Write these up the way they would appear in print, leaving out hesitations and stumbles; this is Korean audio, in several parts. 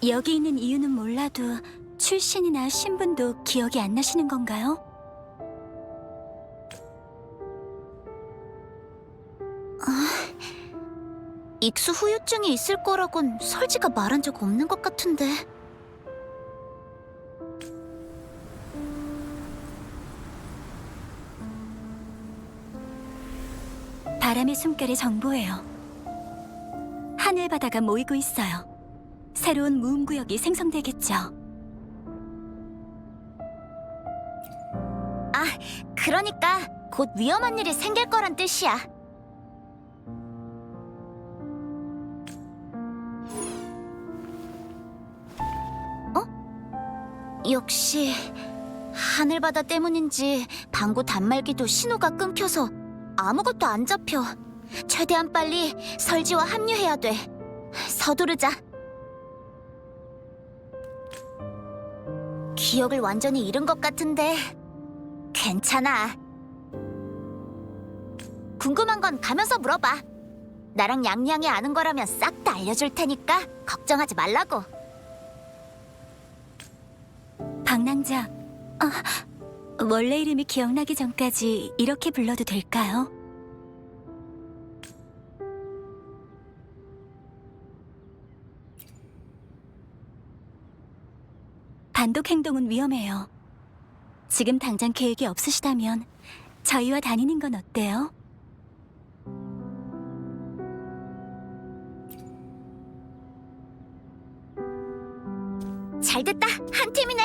여기 있는 이유는 몰라도 출신이나 신분도 기억이 안 나시는 건가요? 익수 후유증이 있을 거라곤 설지가 말한 적 없는 것 같은데. 바람의 숨결의 정보예요. 하늘바다가 모이고 있어요. 새로운 무음구역이 생성되겠죠. 그러니까 곧 위험한 일이 생길 거란 뜻이야. 역시 하늘바다 때문인지 방구 단말기도 신호가 끊겨서 아무것도 안 잡혀. 최대한 빨리 설지와 합류해야 돼. 서두르자. 기억을 완전히 잃은 것 같은데 괜찮아. 궁금한 건 가면서 물어봐. 나랑 양양이 아는 거라면 싹 다 알려줄 테니까 걱정하지 말라고. 방랑자, 원래 이름이 기억나기 전까지 이렇게 불러도 될까요? 단독 행동은 위험해요. 지금 당장 계획이 없으시다면 저희와 다니는 건 어때요? 잘됐다. 한 팀이네.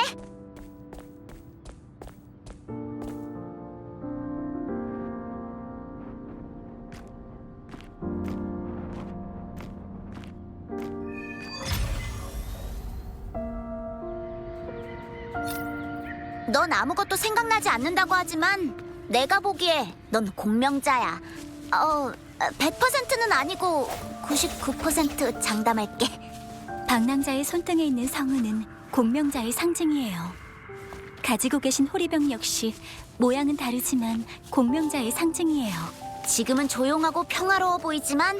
넌 아무것도 생각나지 않는다고 하지만 내가 보기에 넌 공명자야. 100%는 아니고 99% 장담할게. 방랑자의 손등에 있는 성운은 공명자의 상징이에요. 가지고 계신 호리병 역시 모양은 다르지만 공명자의 상징이에요. 지금은 조용하고 평화로워 보이지만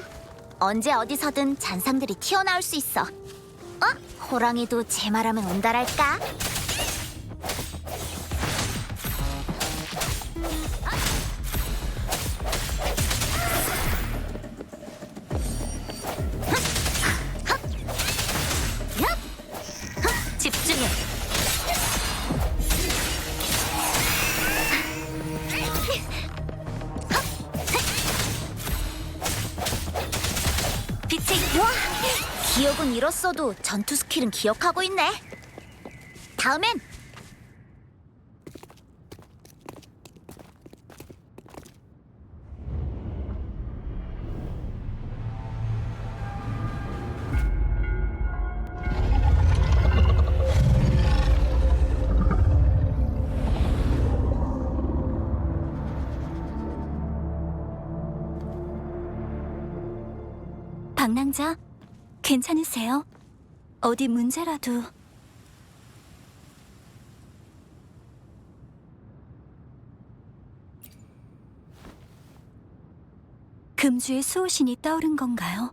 언제 어디서든 잔상들이 튀어나올 수 있어. 호랑이도 제 말하면 온다랄까? 집중해. 빛의 와! 기억은 잃었어도 전투 스킬은 기억하고 있네. 다음엔 방랑자, 괜찮으세요? 어디 문제라도... 금주의 수호신이 떠오른 건가요?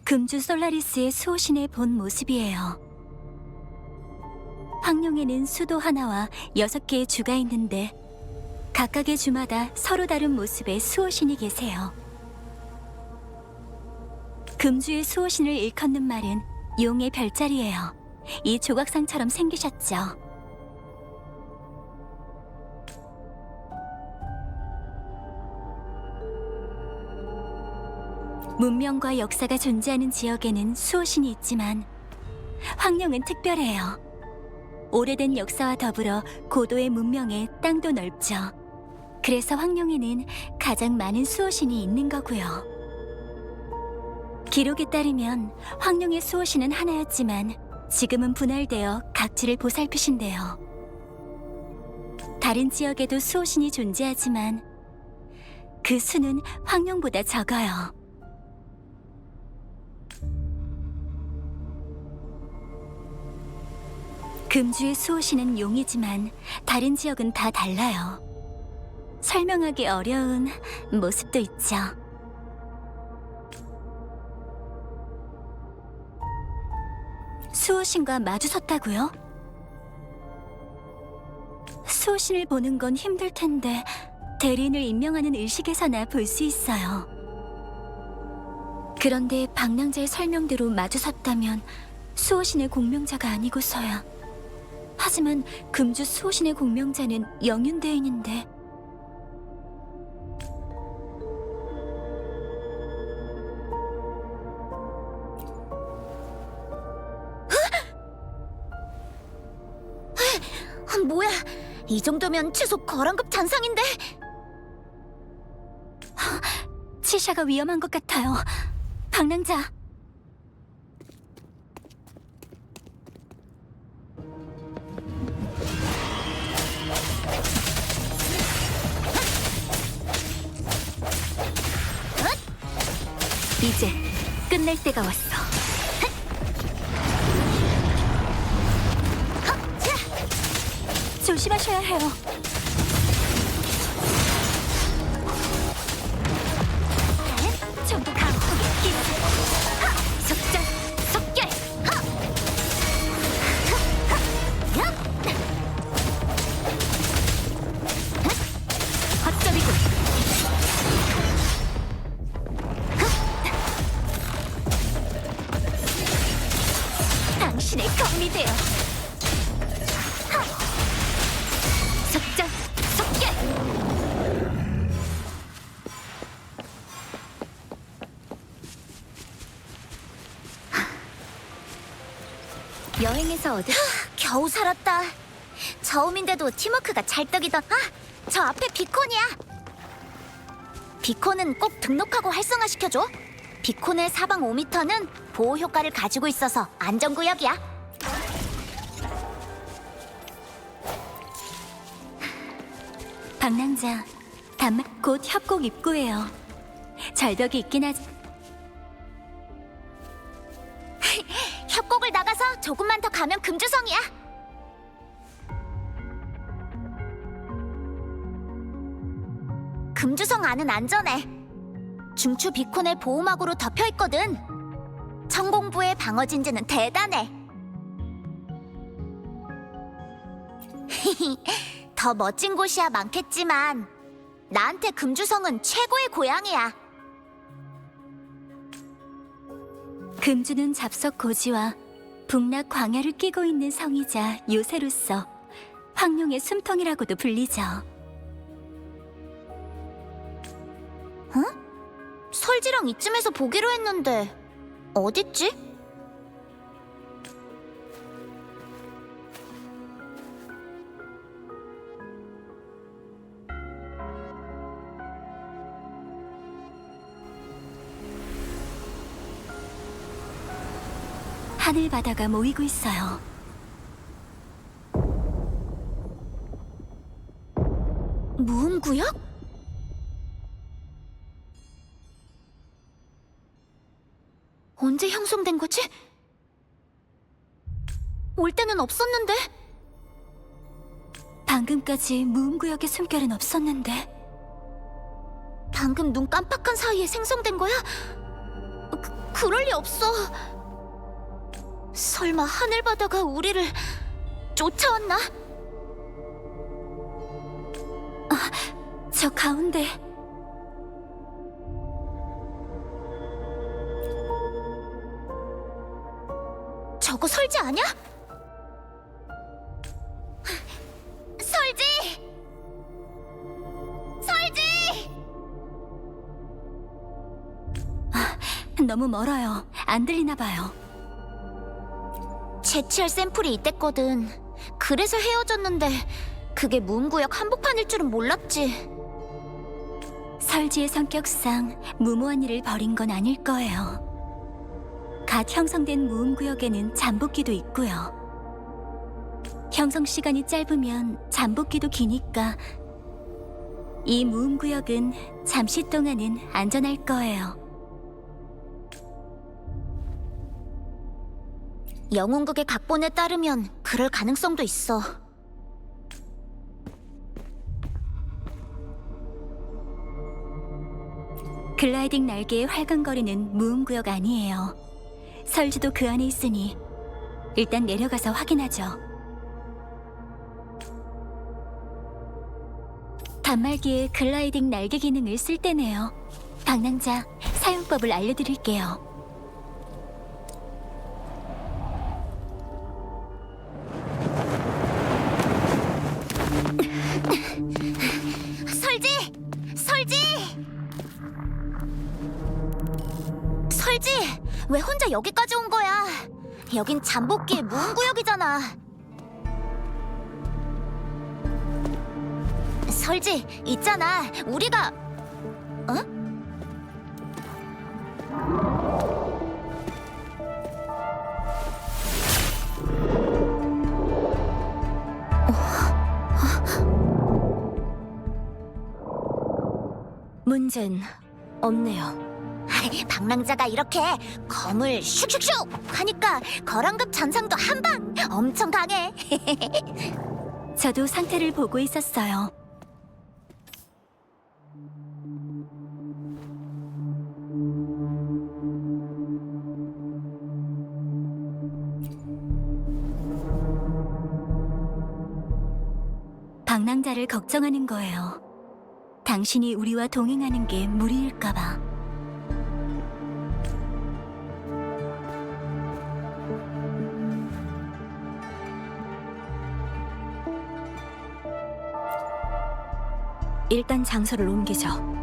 금주 솔라리스의 수호신의 본 모습이에요. 황룡에는 수도 하나와 6개의 주가 있는데 각각의 주마다 서로 다른 모습의 수호신이 계세요. 금주의 수호신을 일컫는 말은 용의 별자리예요. 이 조각상처럼 생기셨죠. 문명과 역사가 존재하는 지역에는 수호신이 있지만 황룡은 특별해요. 오래된 역사와 더불어 고도의 문명에 땅도 넓죠. 그래서 황룡에는 가장 많은 수호신이 있는 거고요. 기록에 따르면 황룡의 수호신은 하나였지만 지금은 분할되어 각지를 보살피신대요. 다른 지역에도 수호신이 존재하지만 그 수는 황룡보다 적어요. 금주의 수호신은 용이지만 다른 지역은 다 달라요. 설명하기 어려운 모습도 있죠. 수호신과 마주섰다고요? 수호신을 보는 건 힘들 텐데 대리인을 임명하는 의식에서나 볼 수 있어요. 그런데 방랑자의 설명대로 마주섰다면 수호신의 공명자가 아니고서야. 하지만 금주 수호신의 공명자는 영윤대인인데. 뭐야? 이 정도면 최소 거란급 잔상인데? 치샤가 위험한 것 같아요. 방랑자. 이제 끝낼 때가 왔어. 조심하셔야 해요. 전부 강속의 기술. 속전, 속결. 헛점이군. 당신의 검이 되어. 속전, 속결. 여행에서 얻은 겨우 살았다. 저음인데도 팀워크가 찰떡이던. 저 앞에 비콘이야. 비콘은 꼭 등록하고 활성화시켜줘. 비콘의 사방 5m는 보호 효과를 가지고 있어서 안전구역이야. 방랑자, 다만 곧 협곡 입구예요. 절벽이 있긴 하지. 협곡을 나가서 조금만 더 가면 금주성이야. 금주성 안은 안전해. 중추 비콘의 보호막으로 덮여 있거든. 천공부의 방어 진지는 대단해. 더 멋진 곳이야 많겠지만 나한테 금주성은 최고의 고향이야. 금주는 잡석 고지와 북락 광야를 끼고 있는 성이자 요새로서 황룡의 숨통이라고도 불리죠. 설지랑 이쯤에서 보기로 했는데 어딨지? 하늘 바다가 모이고 있어요. 무음구역? 언제 형성된 거지? 올 때는 없었는데? 방금까지 무음구역의 숨결은 없었는데. 방금 눈 깜빡한 사이에 생성된 거야? 그럴 리 없어. 설마 하늘바다가 우리를 쫓아왔나? 저 가운데. 저거 설지 아냐? 설지! 설지! 너무 멀어요. 안 들리나 봐요. 채취할 샘플이 이때거든. 그래서 헤어졌는데 그게 무음구역 한복판일 줄은 몰랐지. 설지의 성격상 무모한 일을 벌인 건 아닐 거예요. 갓 형성된 무음구역에는 잠복기도 있고요. 형성 시간이 짧으면 잠복기도 기니까 이 무음구역은 잠시 동안은 안전할 거예요. 영웅극의 각본에 따르면 그럴 가능성도 있어. 글라이딩 날개의 활강거리는 무음구역 아니에요. 설지도 그 안에 있으니 일단 내려가서 확인하죠. 단말기에 글라이딩 날개 기능을 쓸 때네요. 방랑자, 사용법을 알려드릴게요. 설지! 설지! 설지! 왜 혼자 여기까지 온 거야? 여긴 잠복기의 무음구역이잖아. 설지, 있잖아. 우리가... 어? 문제는 없네요. 방랑자가 이렇게 검을 슉슉슉 하니까 거란급 잔상도 한 방 엄청 강해. 저도 상태를 보고 있었어요. 방랑자를 걱정하는 거예요. 당신이 우리와 동행하는 게 무리일까봐. 일단 장소를 옮기죠.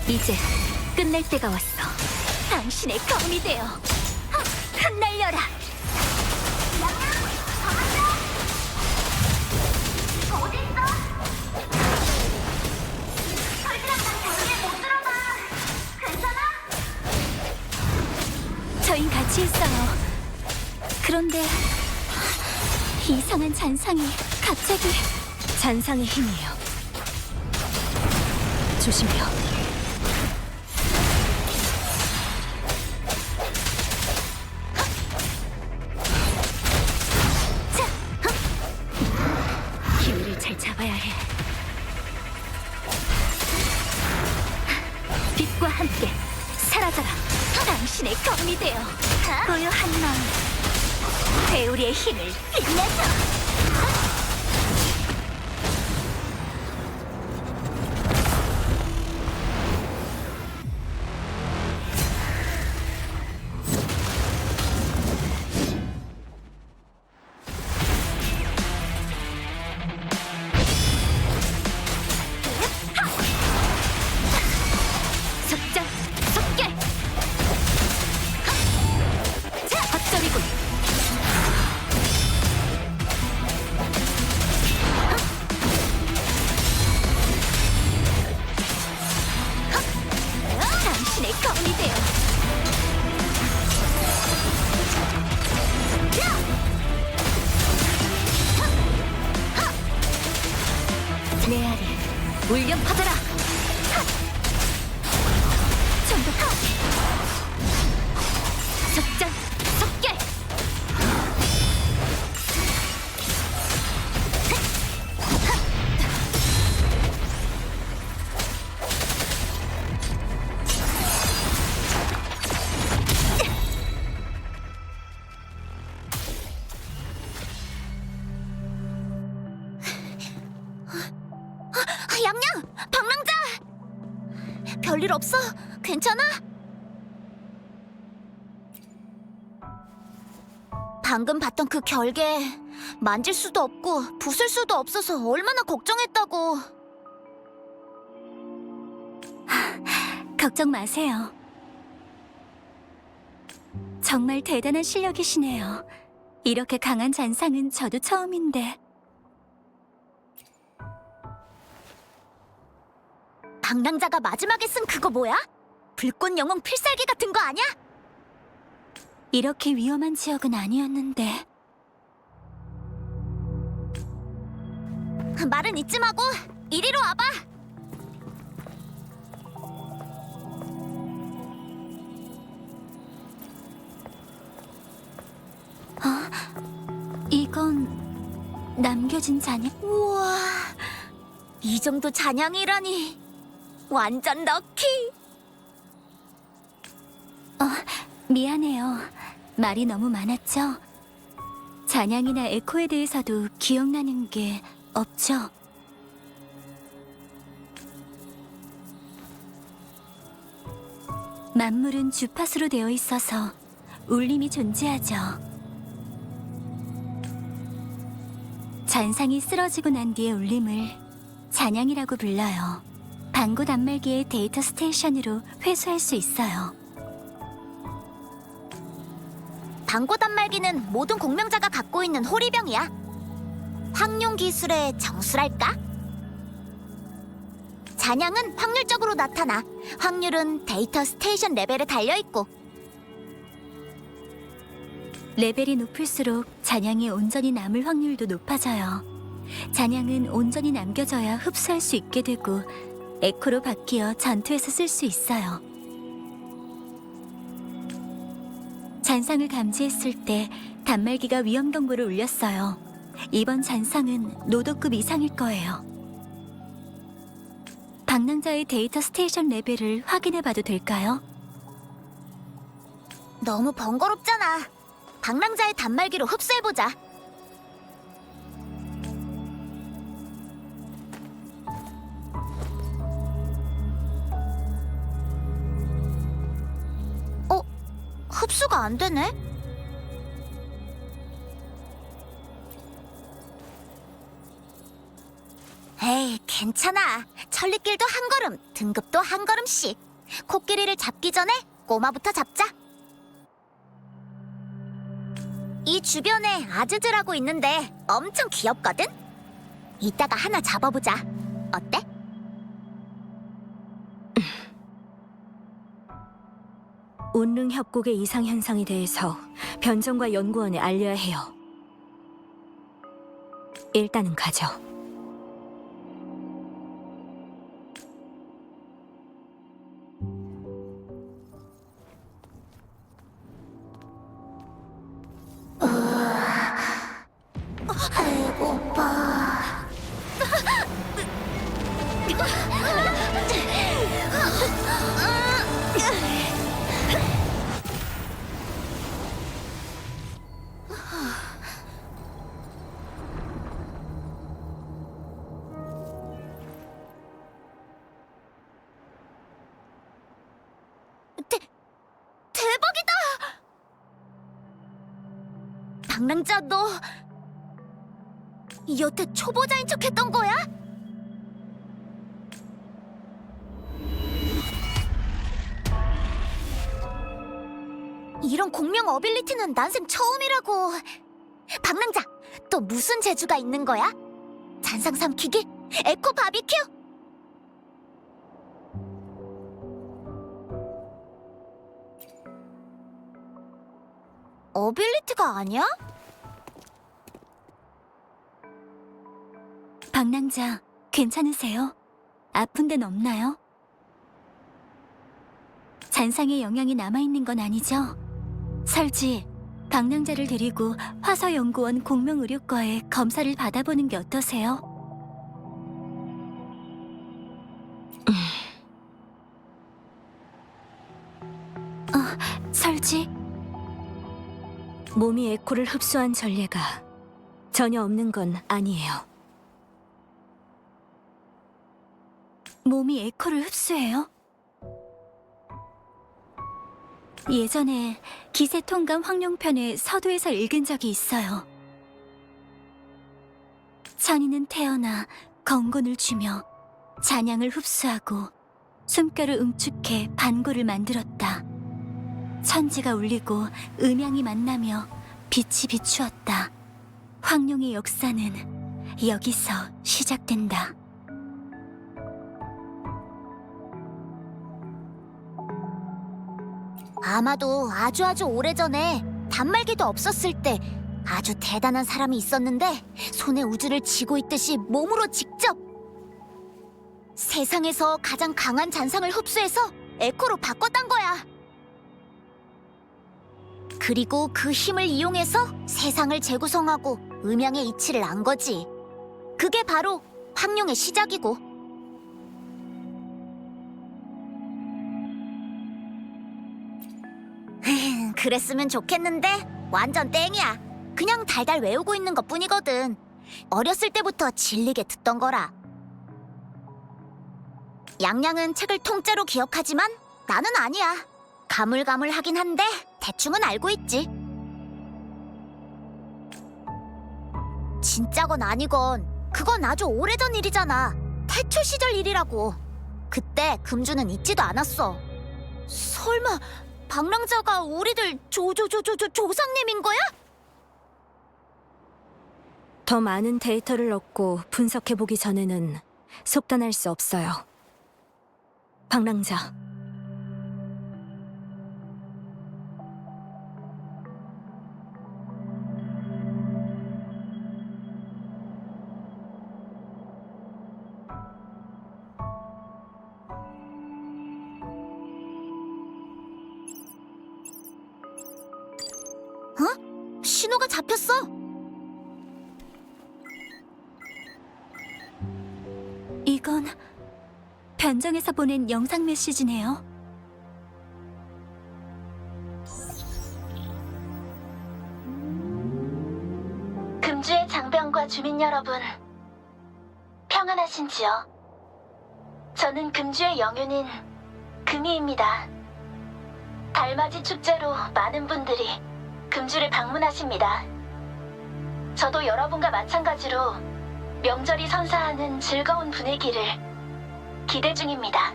이제 끝낼 때가 왔어. 당신의 검이 되어 흩날려라. 저희 같이 있어요. 그런데 이상한 잔상이 갑자기... 잔상의 힘이에요. 조심해요. 기회를 잘 잡아야 해. 빛과 함께 사라져라. 당신의 검이 되어 고요한 마음, 회오리의 힘을 빛내줘. 속장, 속결! 헛소리군. 당신의 검이 되어 메아리, 울려 퍼져라. 전부 속장, 속결! 양양! 방랑자! 별일 없어? 괜찮아? 방금 봤던 그 결계 만질 수도 없고 부술 수도 없어서 얼마나 걱정했다고. 걱정 마세요. 정말 대단한 실력이시네요. 이렇게 강한 잔상은 저도 처음인데. 방랑자가 마지막에 쓴 그거 뭐야? 불꽃 영웅 필살기 같은 거 아니야? 이렇게 위험한 지역은 아니었는데. 말은 잊지 마고 이리로 와봐. 이건 남겨진 잔향. 우와, 이 정도 잔향이라니. 완전 럭키. 미안해요. 말이 너무 많았죠? 잔향이나 에코에 대해서도 기억나는 게 없죠? 만물은 주파수로 되어 있어서 울림이 존재하죠. 잔상이 쓰러지고 난 뒤의 울림을 잔향이라고 불러요. 방구 단말기의 데이터 스테이션으로 회수할 수 있어요. 방고 단말기는 모든 공명자가 갖고 있는 호리병이야. 확룡 기술의 정수랄까? 잔향은 확률적으로 나타나. 확률은 데이터 스테이션 레벨에 달려있고. 레벨이 높을수록 잔향이 온전히 남을 확률도 높아져요. 잔향은 온전히 남겨져야 흡수할 수 있게 되고 에코로 바뀌어 전투에서 쓸 수 있어요. 잔상을 감지했을 때 단말기가 위험 경보를 울렸어요. 이번 잔상은 노도급 이상일 거예요. 방랑자의 데이터 스테이션 레벨을 확인해봐도 될까요? 너무 번거롭잖아. 방랑자의 단말기로 흡수해보자. 흡수가 안 되네? 에이, 괜찮아. 천리길도 한 걸음, 등급도 한 걸음씩. 코끼리를 잡기 전에 꼬마부터 잡자. 이 주변에 아즈즈라고 있는데 엄청 귀엽거든? 이따가 하나 잡아보자. 어때? 온릉 협곡의 이상 현상에 대해서 변정과 연구원에 알려야 해요. 일단은 가죠. 배고파. 대박이다! 방랑자, 너 여태 초보자인 척 했던 거야? 이런 공명 어빌리티는 난생 처음이라고. 방랑자, 또 무슨 재주가 있는 거야? 잔상 삼키기? 에코 바비큐? 어빌리티가 아니야? 방랑자, 괜찮으세요? 아픈 데는 없나요? 잔상의 영향이 남아있는 건 아니죠? 설지, 방랑자를 데리고 화서연구원 공명의료과에 검사를 받아보는 게 어떠세요? 설지? 몸이 에코를 흡수한 전례가 전혀 없는 건 아니에요. 몸이 에코를 흡수해요? 예전에 기세통감 황룡편의 서두에서 읽은 적이 있어요. 천인은 태어나 건곤을 주며 잔향을 흡수하고 숨결을 응축해 반고를 만들었다. 천지가 울리고 음양이 만나며 빛이 비추었다. 황룡의 역사는 여기서 시작된다. 아마도 아주 오래전에 단말기도 없었을 때 아주 대단한 사람이 있었는데 손에 우주를 쥐고 있듯이 몸으로 직접 세상에서 가장 강한 잔상을 흡수해서 에코로 바꿨단 거야. 그리고 그 힘을 이용해서 세상을 재구성하고 음양의 이치를 안 거지. 그게 바로 황룡의 시작이고. 그랬으면 좋겠는데 완전 땡이야. 그냥 달달 외우고 있는 것뿐이거든. 어렸을 때부터 질리게 듣던 거라. 양양은 책을 통째로 기억하지만 나는 아니야. 가물가물하긴 한데 대충은 알고 있지. 진짜건 아니건 그건 아주 오래전 일이잖아. 태초 시절 일이라고. 그때 금주는 있지도 않았어. 설마 방랑자가 우리들 조상님인 거야? 더 많은 데이터를 얻고 분석해보기 전에는 속단할 수 없어요. 방랑자, 신호가 잡혔어. 이건 변정에서 보낸 영상 메시지네요. 금주의 장병과 주민 여러분, 평안하신지요? 저는 금주의 영윤인 금이입니다. 달맞이 축제로 많은 분들이 금주를 방문하십니다. 저도 여러분과 마찬가지로 명절이 선사하는 즐거운 분위기를 기대 중입니다.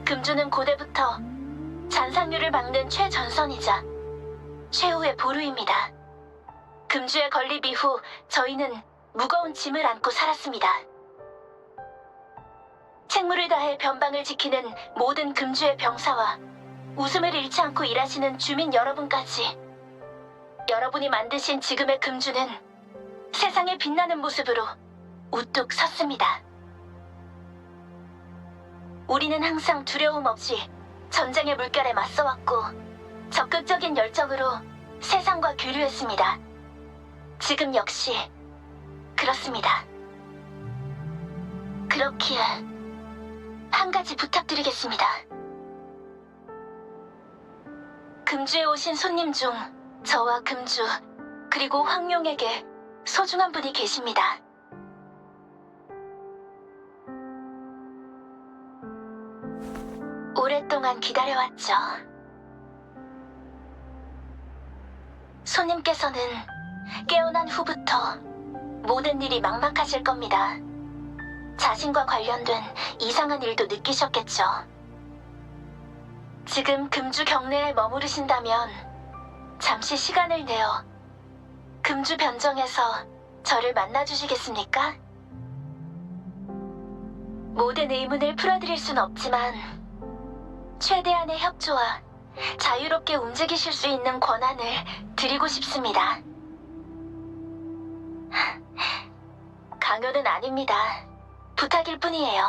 금주는 고대부터 잔상류를 막는 최전선이자 최후의 보루입니다. 금주의 건립 이후 저희는 무거운 짐을 안고 살았습니다. 책무를 다해 변방을 지키는 모든 금주의 병사와 웃음을 잃지 않고 일하시는 주민 여러분까지, 여러분이 만드신 지금의 금주는 세상에 빛나는 모습으로 우뚝 섰습니다. 우리는 항상 두려움 없이 전쟁의 물결에 맞서왔고 적극적인 열정으로 세상과 교류했습니다. 지금 역시 그렇습니다. 그렇기에 한 가지 부탁드리겠습니다. 금주에 오신 손님 중 저와 금주 그리고 황룡에게 소중한 분이 계십니다. 오랫동안 기다려왔죠. 손님께서는 깨어난 후부터 모든 일이 막막하실 겁니다. 자신과 관련된 이상한 일도 느끼셨겠죠. 지금 금주 경내에 머무르신다면 잠시 시간을 내어 금주 변정에서 저를 만나주시겠습니까? 모든 의문을 풀어드릴 순 없지만 최대한의 협조와 자유롭게 움직이실 수 있는 권한을 드리고 싶습니다. 강요는 아닙니다. 부탁일 뿐이에요.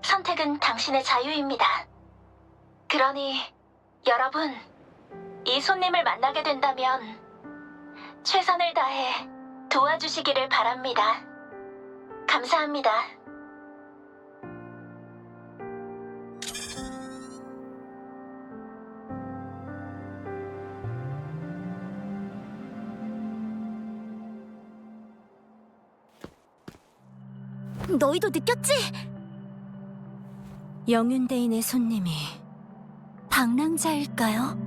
선택은 당신의 자유입니다. 그러니 여러분, 이 손님을 만나게 된다면 최선을 다해 도와주시기를 바랍니다. 감사합니다. 너희도 느꼈지? 영윤대인의 손님이 방랑자일까요?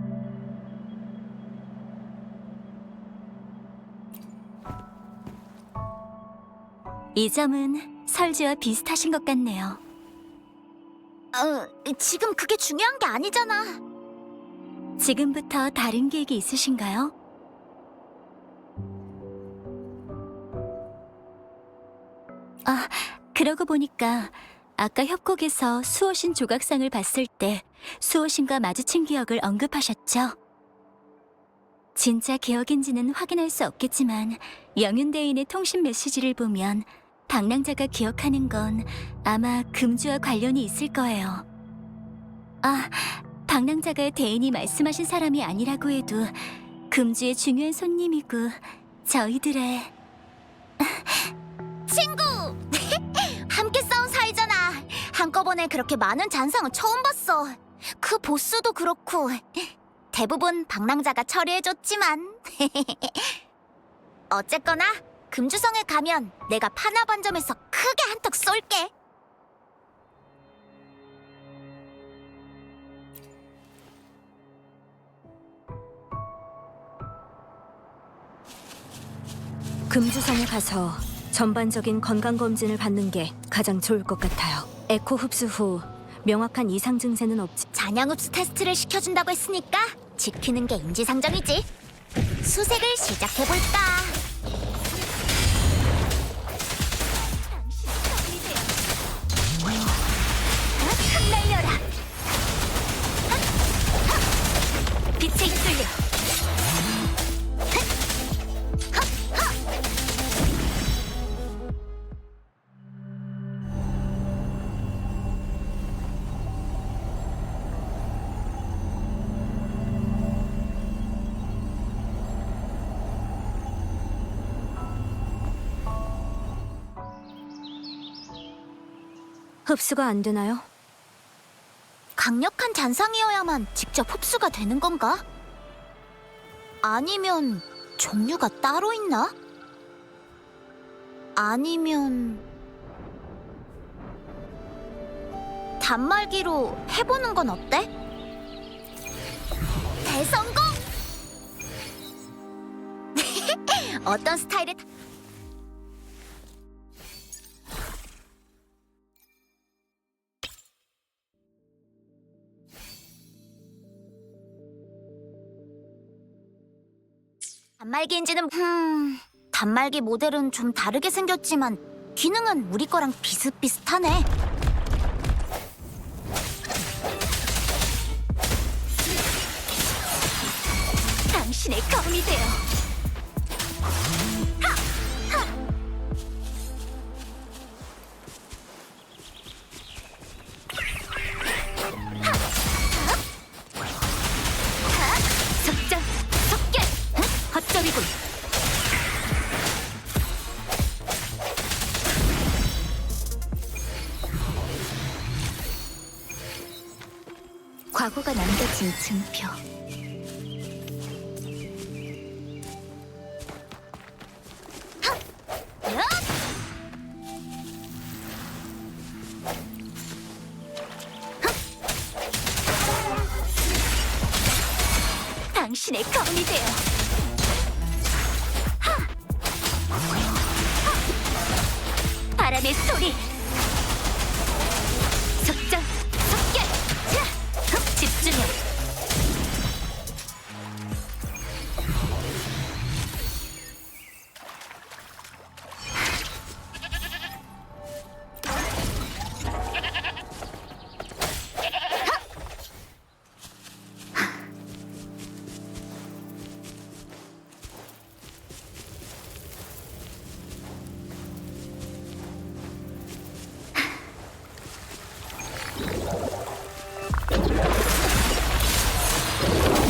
이 점은 설지와 비슷하신 것 같네요. 지금 그게 중요한 게 아니잖아. 지금부터 다른 계획이 있으신가요? 아, 그러고 보니까 아까 협곡에서 수호신 조각상을 봤을 때 수호신과 마주친 기억을 언급하셨죠? 진짜 기억인지는 확인할 수 없겠지만 영윤대인의 통신 메시지를 보면 방랑자가 기억하는 건 아마 금주와 관련이 있을 거예요. 아, 방랑자가 대인이 말씀하신 사람이 아니라고 해도 금주의 중요한 손님이고 저희들의 친구! 함께 싸운 사이잖아. 한꺼번에 그렇게 많은 잔상은 처음 봤어. 그 보스도 그렇고 대부분 방랑자가 처리해줬지만 어쨌거나 금주성에 가면 내가 파나반점에서 크게 한턱 쏠게. 금주성에 가서 전반적인 건강검진을 받는 게 가장 좋을 것 같아요. 에코 흡수 후 명확한 이상 증세는 없지. 잔향 흡수 테스트를 시켜준다고 했으니까 지키는 게 인지상정이지. 수색을 시작해볼까. 흩날려라. 빛에 휩쓸려. 흡수가 안 되나요? 강력한 잔상이어야만 직접 흡수가 되는 건가? 아니면 종류가 따로 있나? 아니면 단말기로 해보는 건 어때? 대성공! 어떤 스타일의 단말기인지는 단말기 모델은 좀 다르게 생겼지만 기능은 우리 거랑 비슷비슷하네. 당신의 검이 되어. 석장, 석계, 헛절이군. 과거가 남겨진 증표. 당신의 검이 되어. 바람의 소리. 석장, 석계. 집중해.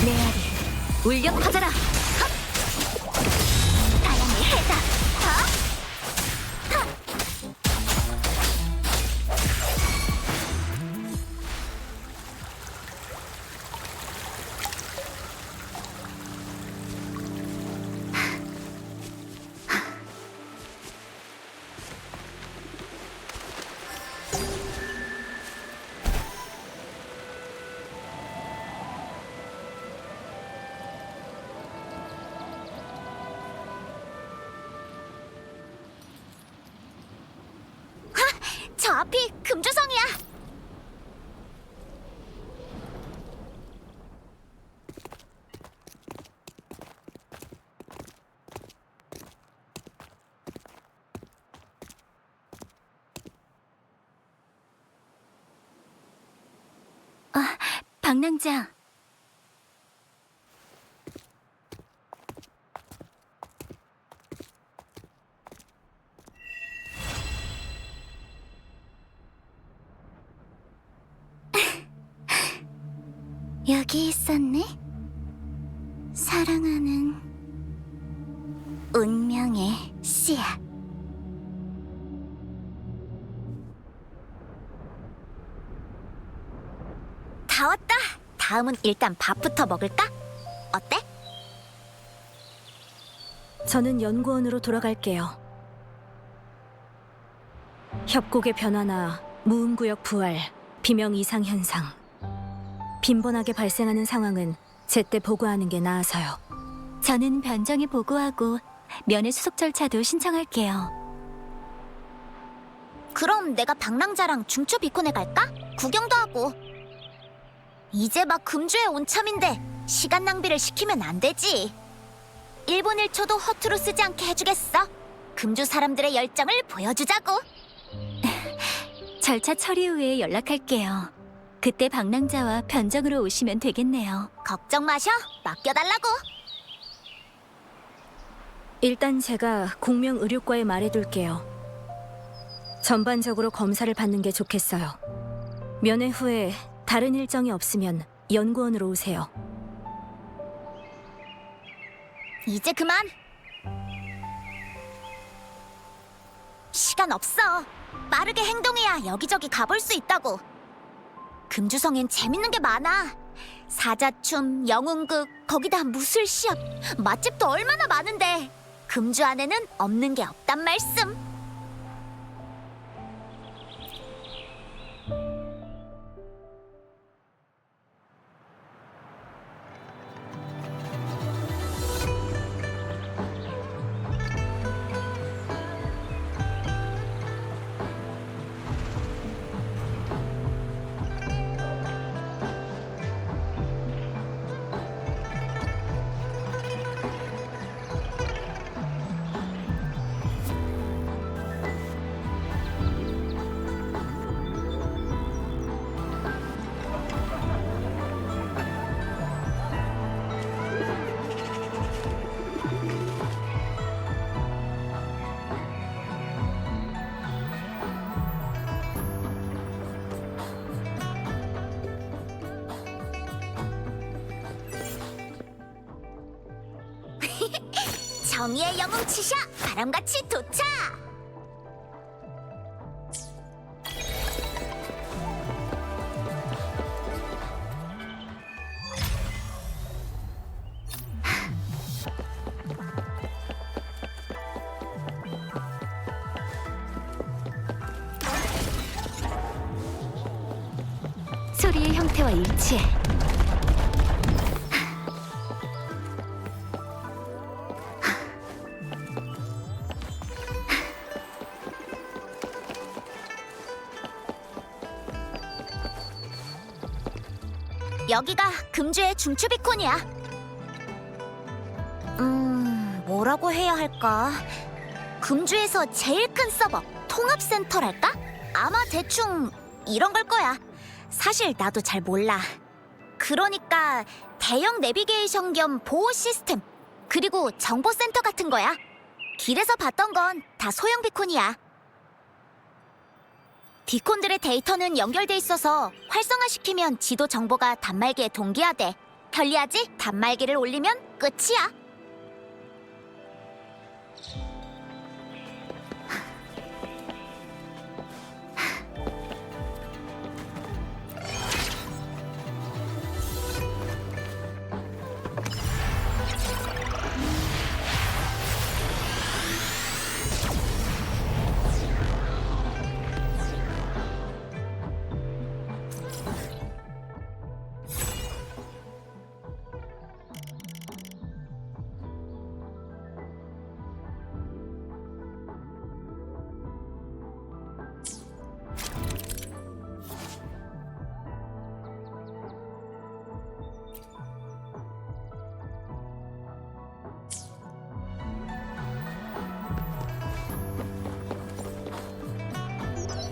메아리, 울려 퍼져라. 바람의 해다. 저 앞이 금주성이야. 방랑자. 여기 있었네. 사랑하는 운명의 씨앗. 다 왔다. 다음은 일단 밥부터 먹을까? 어때? 저는 연구원으로 돌아갈게요. 협곡의 변화나 무음구역 부활, 비명 이상 현상. 빈번하게 발생하는 상황은 제때 보고하는 게 나아서요. 저는 변정에 보고하고 면회 수속 절차도 신청할게요. 그럼 내가 방랑자랑 중초 비콘에 갈까? 구경도 하고. 이제 막 금주에 온 참인데 시간 낭비를 시키면 안 되지. 1분 1초도 허투루 쓰지 않게 해주겠어. 금주 사람들의 열정을 보여주자고. 절차 처리 후에 연락할게요. 그때 방랑자와 변정으로 오시면 되겠네요. 걱정 마셔. 맡겨달라고. 일단 제가 공명 의료과에 말해둘게요. 전반적으로 검사를 받는 게 좋겠어요. 면회 후에 다른 일정이 없으면 연구원으로 오세요. 이제 그만. 시간 없어. 빠르게 행동해야 여기저기 가볼 수 있다고. 금주성엔 재밌는 게 많아. 사자춤, 영웅극, 거기다 무술 시합, 맛집도 얼마나 많은데 금주 안에는 없는 게 없단 말씀. 정의의 영웅 치샤 바람같이 도착! 소리의 형태와 일치해. 여기가 금주의 중추비콘이야. 뭐라고 해야 할까? 금주에서 제일 큰 서버, 통합센터랄까? 아마 대충 이런 걸 거야. 사실 나도 잘 몰라. 그러니까 대형 내비게이션 겸 보호 시스템, 그리고 정보센터 같은 거야. 길에서 봤던 건 다 소형 비콘이야. 비콘들의 데이터는 연결돼 있어서 활성화시키면 지도 정보가 단말기에 동기화돼. 편리하지? 단말기를 올리면 끝이야.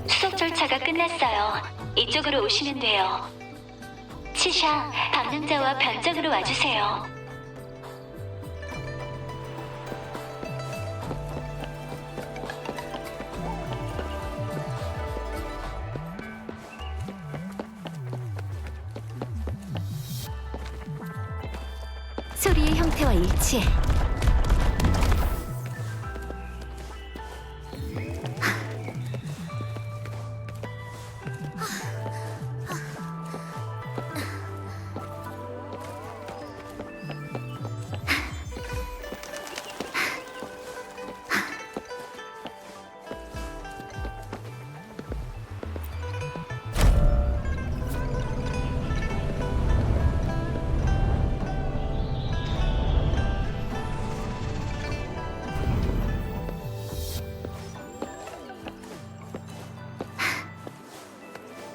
수속 절차가 끝났어요. 이쪽으로 오시면 돼요. 치샤, 방랑자와 변장으로 와주세요. 소리의 형태와 일치해.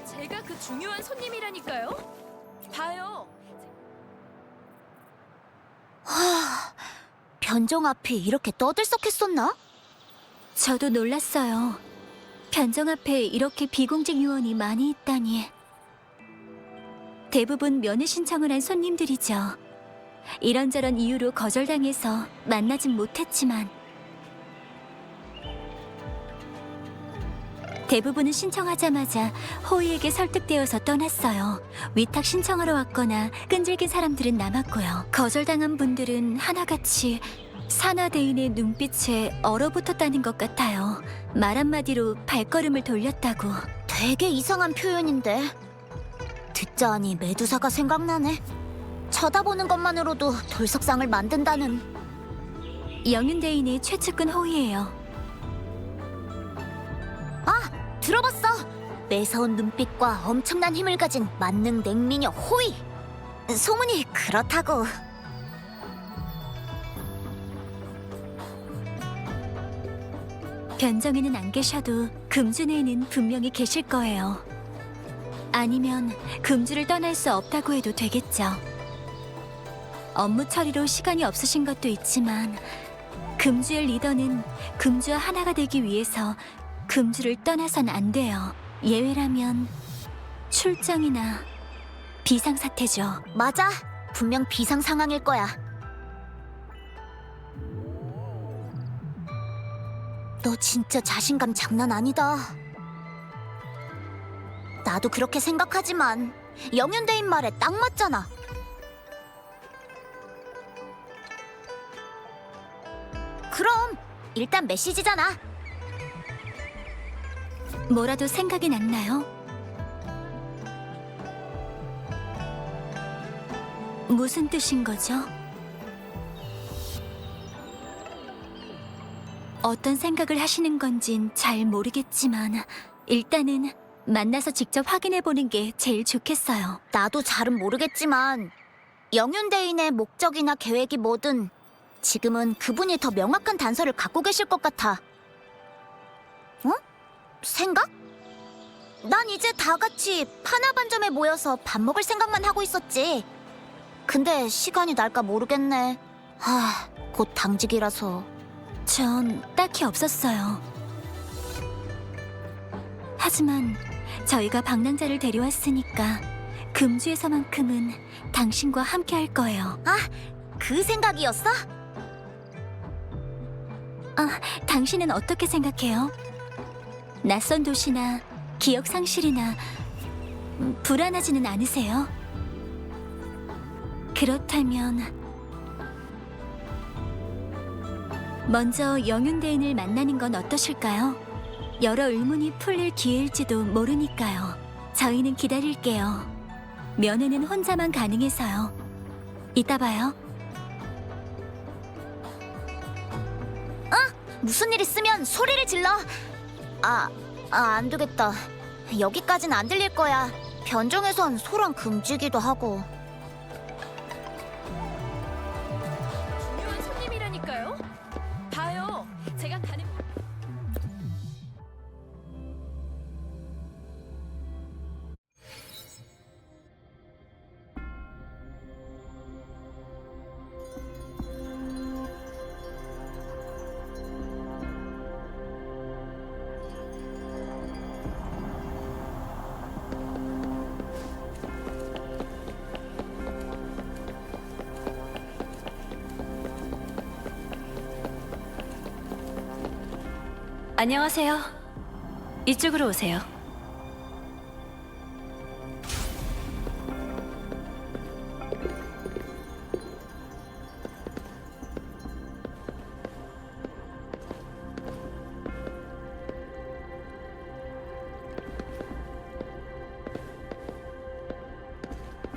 제가 그 중요한 손님이라니까요. 봐요. 변정 앞이 이렇게 떠들썩했었나? 저도 놀랐어요. 변정 앞에 이렇게 비공식 요원이 많이 있다니. 대부분 면회 신청을 한 손님들이죠. 이런저런 이유로 거절당해서 만나진 못했지만 대부분은 신청하자마자 호이에게 설득되어서 떠났어요. 위탁 신청하러 왔거나 끈질긴 사람들은 남았고요. 거절당한 분들은 하나같이 산화대인의 눈빛에 얼어붙었다는 것 같아요. 말 한마디로 발걸음을 돌렸다고. 되게 이상한 표현인데. 듣자 하니 메두사가 생각나네. 쳐다보는 것만으로도 돌석상을 만든다는. 영윤대인의 최측근 호이예요. 들어봤어. 매서운 눈빛과 엄청난 힘을 가진 만능 냉미녀 호이. 소문이 그렇다고. 변정에는 안 계셔도 금주내에는 분명히 계실 거예요. 아니면 금주를 떠날 수 없다고 해도 되겠죠. 업무 처리로 시간이 없으신 것도 있지만 금주의 리더는 금주와 하나가 되기 위해서 금주를 떠나선 안 돼요. 예외라면 출장이나 비상사태죠. 맞아. 분명 비상 상황일 거야. 너 진짜 자신감 장난 아니다. 나도 그렇게 생각하지만 영윤대인 말에 딱 맞잖아. 그럼 일단 메시지잖아. 뭐라도 생각이 났나요? 무슨 뜻인 거죠? 어떤 생각을 하시는 건진 잘 모르겠지만 일단은 만나서 직접 확인해 보는 게 제일 좋겠어요. 나도 잘은 모르겠지만 영윤대인의 목적이나 계획이 뭐든 지금은 그분이 더 명확한 단서를 갖고 계실 것 같아. 어? 생각? 난 이제 다 같이 파나반점에 모여서 밥 먹을 생각만 하고 있었지. 근데 시간이 날까 모르겠네. 곧 당직이라서. 전 딱히 없었어요. 하지만 저희가 방랑자를 데려왔으니까 금주에서만큼은 당신과 함께 할 거예요. 그 생각이었어? 당신은 어떻게 생각해요? 낯선 도시나 기억 상실이나 불안하지는 않으세요? 그렇다면 먼저 영윤대인을 만나는 건 어떠실까요? 여러 의문이 풀릴 기회일지도 모르니까요. 저희는 기다릴게요. 면회는 혼자만 가능해서요. 이따 봐요. 무슨 일 있으면 소리를 질러. 안 되겠다. 여기까진 안 들릴 거야. 변종에선 소랑 금지기도 하고. 중요한 손님이라니까요. 봐요. 제가 가는 안녕하세요. 이쪽으로 오세요.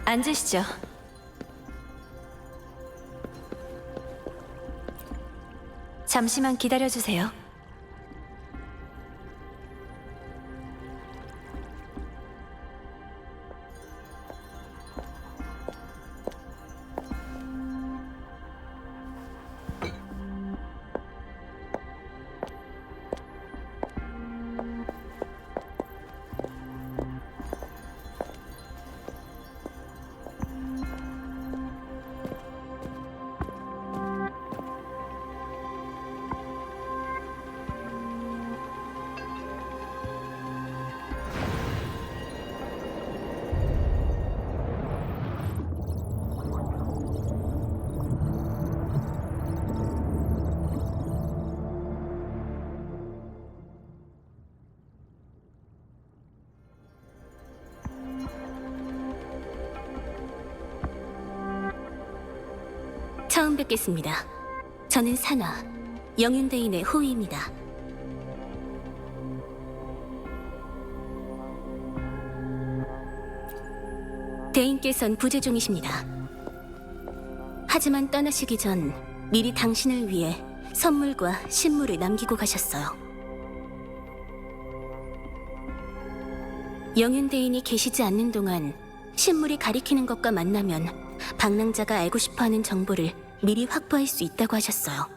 앉으시죠. 잠시만 기다려주세요. 처음 뵙겠습니다. 저는 산화, 영윤대인의 호위입니다. 대인께선 부재 중이십니다. 하지만 떠나시기 전 미리 당신을 위해 선물과 신물을 남기고 가셨어요. 영윤대인이 계시지 않는 동안 신물이 가리키는 것과 만나면 방랑자가 알고 싶어하는 정보를 미리 확보할 수 있다고 하셨어요.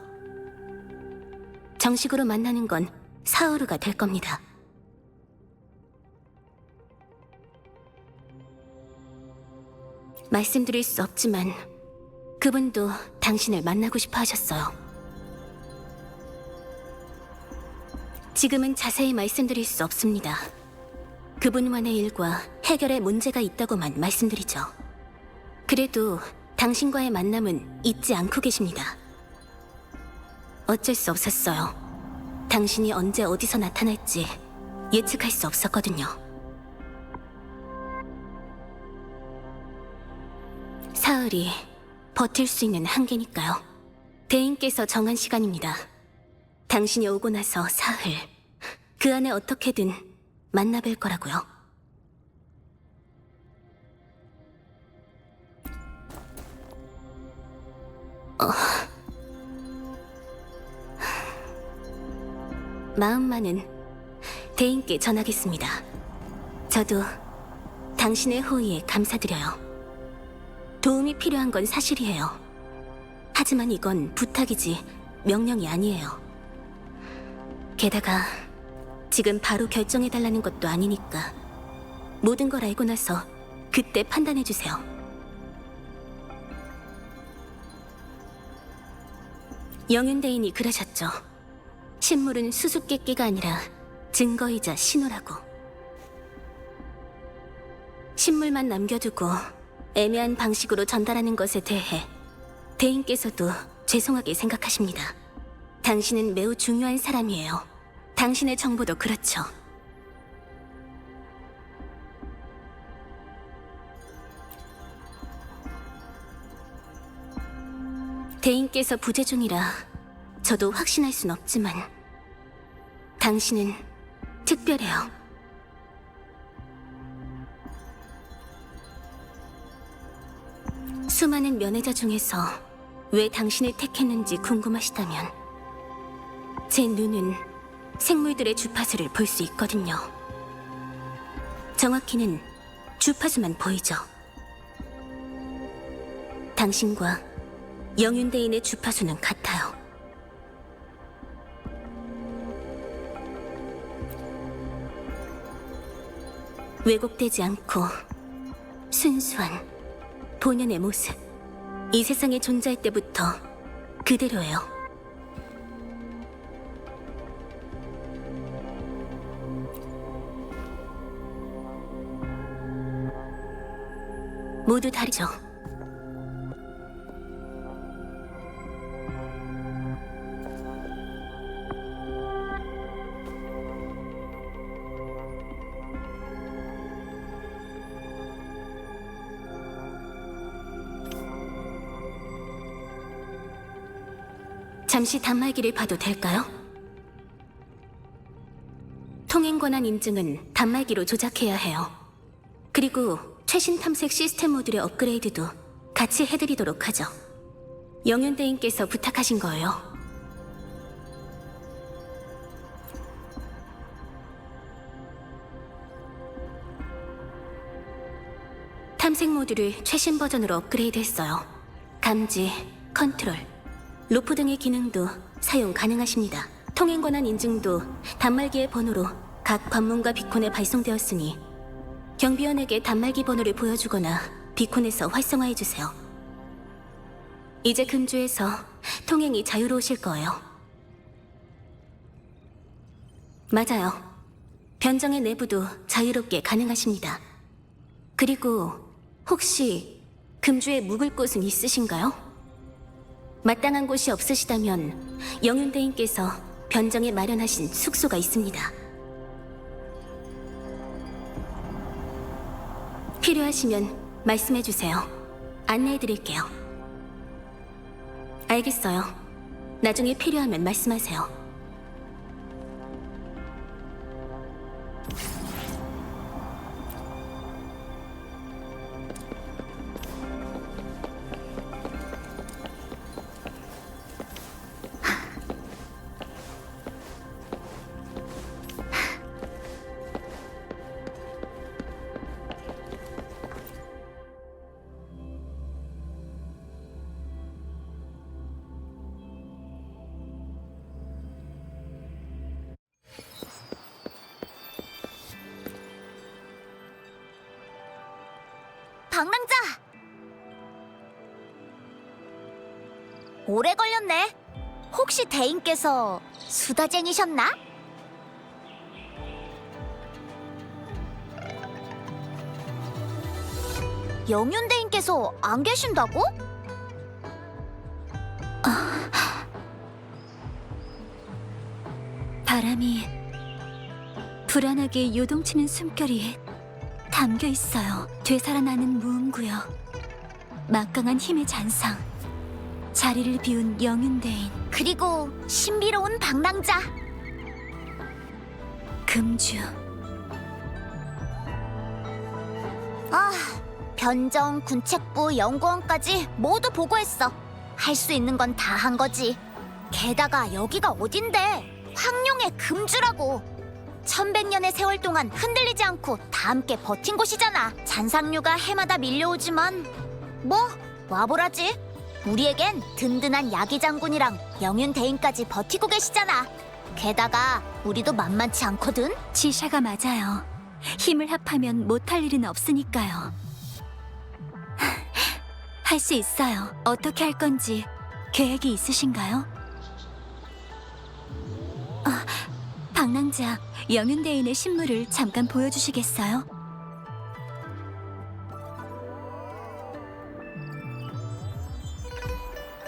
정식으로 만나는 건 사우르가 될 겁니다. 말씀드릴 수 없지만 그분도 당신을 만나고 싶어 하셨어요. 지금은 자세히 말씀드릴 수 없습니다. 그분만의 일과 해결에 문제가 있다고만 말씀드리죠. 그래도 당신과의 만남은 잊지 않고 계십니다. 어쩔 수 없었어요. 당신이 언제 어디서 나타날지 예측할 수 없었거든요. 사흘이 버틸 수 있는 한계니까요. 대인께서 정한 시간입니다. 당신이 오고 나서 사흘, 그 안에 어떻게든 만나뵐 거라고요. 마음만은 대인께 전하겠습니다. 저도 당신의 호의에 감사드려요. 도움이 필요한 건 사실이에요. 하지만 이건 부탁이지 명령이 아니에요. 게다가 지금 바로 결정해달라는 것도 아니니까 모든 걸 알고 나서 그때 판단해주세요. 영윤대인이 그러셨죠. 신물은 수수께끼가 아니라 증거이자 신호라고. 신물만 남겨두고 애매한 방식으로 전달하는 것에 대해 대인께서도 죄송하게 생각하십니다. 당신은 매우 중요한 사람이에요. 당신의 정보도 그렇죠. 대인께서 부재 중이라 저도 확신할 순 없지만 당신은 특별해요. 수많은 면회자 중에서 왜 당신을 택했는지 궁금하시다면 제 눈은 생물들의 주파수를 볼 수 있거든요. 정확히는 주파수만 보이죠. 당신과 영윤대인의 주파수는 같아요. 왜곡되지 않고 순수한 본연의 모습. 이 세상에 존재할 때부터 그대로예요. 모두 다르죠. 잠시 단말기를 봐도 될까요? 통행 권한 인증은 단말기로 조작해야 해요. 그리고 최신 탐색 시스템 모듈의 업그레이드도 같이 해드리도록 하죠. 영윤대인께서 부탁하신 거예요. 탐색 모듈을 최신 버전으로 업그레이드했어요. 감지, 컨트롤, 로프 등의 기능도 사용 가능하십니다. 통행 권한 인증도 단말기의 번호로 각 관문과 비콘에 발송되었으니 경비원에게 단말기 번호를 보여주거나 비콘에서 활성화해주세요. 이제 금주에서 통행이 자유로우실 거예요. 맞아요. 변정의 내부도 자유롭게 가능하십니다. 그리고 혹시 금주에 묵을 곳은 있으신가요? 마땅한 곳이 없으시다면 영윤대인께서 변정에 마련하신 숙소가 있습니다. 필요하시면 말씀해주세요. 안내해드릴게요. 알겠어요. 나중에 필요하면 말씀하세요. 방랑자! 오래 걸렸네. 혹시 대인께서 수다쟁이셨나? 영윤대인께서 안 계신다고? 바람이 불안하게 요동치는 숨결이 담겨 있어요. 되살아나는 무음구역, 막강한 힘의 잔상, 자리를 비운 영윤대인, 그리고 신비로운 방랑자. 금주. 변정, 군책부, 연구원까지 모두 보고했어. 할 수 있는 건 다 한 거지. 게다가 여기가 어딘데? 황룡의 금주라고. 1100년의 세월 동안 흔들리지 않고 다 함께 버틴 곳이잖아. 잔상류가 해마다 밀려오지만 뭐 와보라지. 우리에겐 든든한 야기 장군이랑 영윤 대인까지 버티고 계시잖아. 게다가 우리도 만만치 않거든. 지샤가 맞아요. 힘을 합하면 못할 일은 없으니까요. 할 수 있어요. 어떻게 할 건지 계획이 있으신가요? 방랑자, 영윤대인의 신물을 잠깐 보여주시겠어요?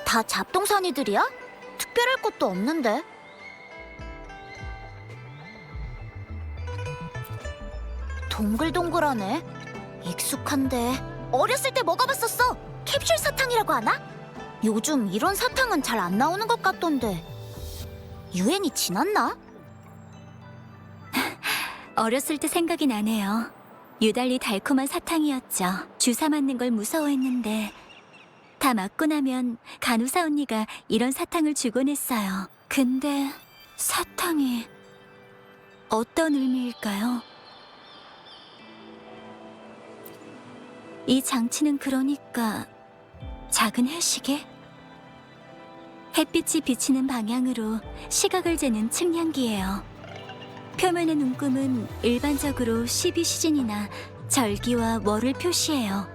다 잡동사니들이야? 특별할 것도 없는데. 동글동글하네. 익숙한데. 어렸을 때 먹어봤었어. 캡슐 사탕이라고 하나? 요즘 이런 사탕은 잘 안 나오는 것 같던데. 유행이 지났나? 어렸을 때 생각이 나네요. 유달리 달콤한 사탕이었죠. 주사 맞는 걸 무서워했는데 다 맞고 나면 간호사 언니가 이런 사탕을 주곤 했어요. 근데 사탕이 어떤 의미일까요? 이 장치는 그러니까 작은 해시계? 햇빛이 비치는 방향으로 시각을 재는 측량기예요. 표면의 눈금은 일반적으로 12시즌이나 절기와 월을 표시해요.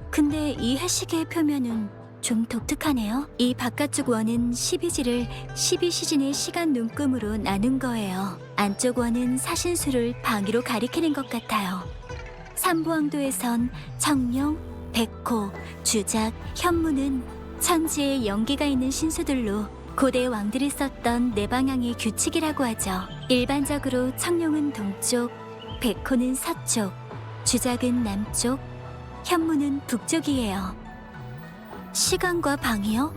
근데 이 해시계의 표면은 좀 독특하네요. 이 바깥쪽 원은 12지를 12시즌의 시간 눈금으로 나눈 거예요. 안쪽 원은 사신수를 방위로 가리키는 것 같아요. 삼부왕도에선 청룡, 백호, 주작, 현무는 천지에 연기가 있는 신수들로 고대 왕들이 썼던 네 방향의 규칙이라고 하죠. 일반적으로 청룡은 동쪽, 백호는 서쪽, 주작은 남쪽, 현무는 북쪽이에요. 시간과 방이요?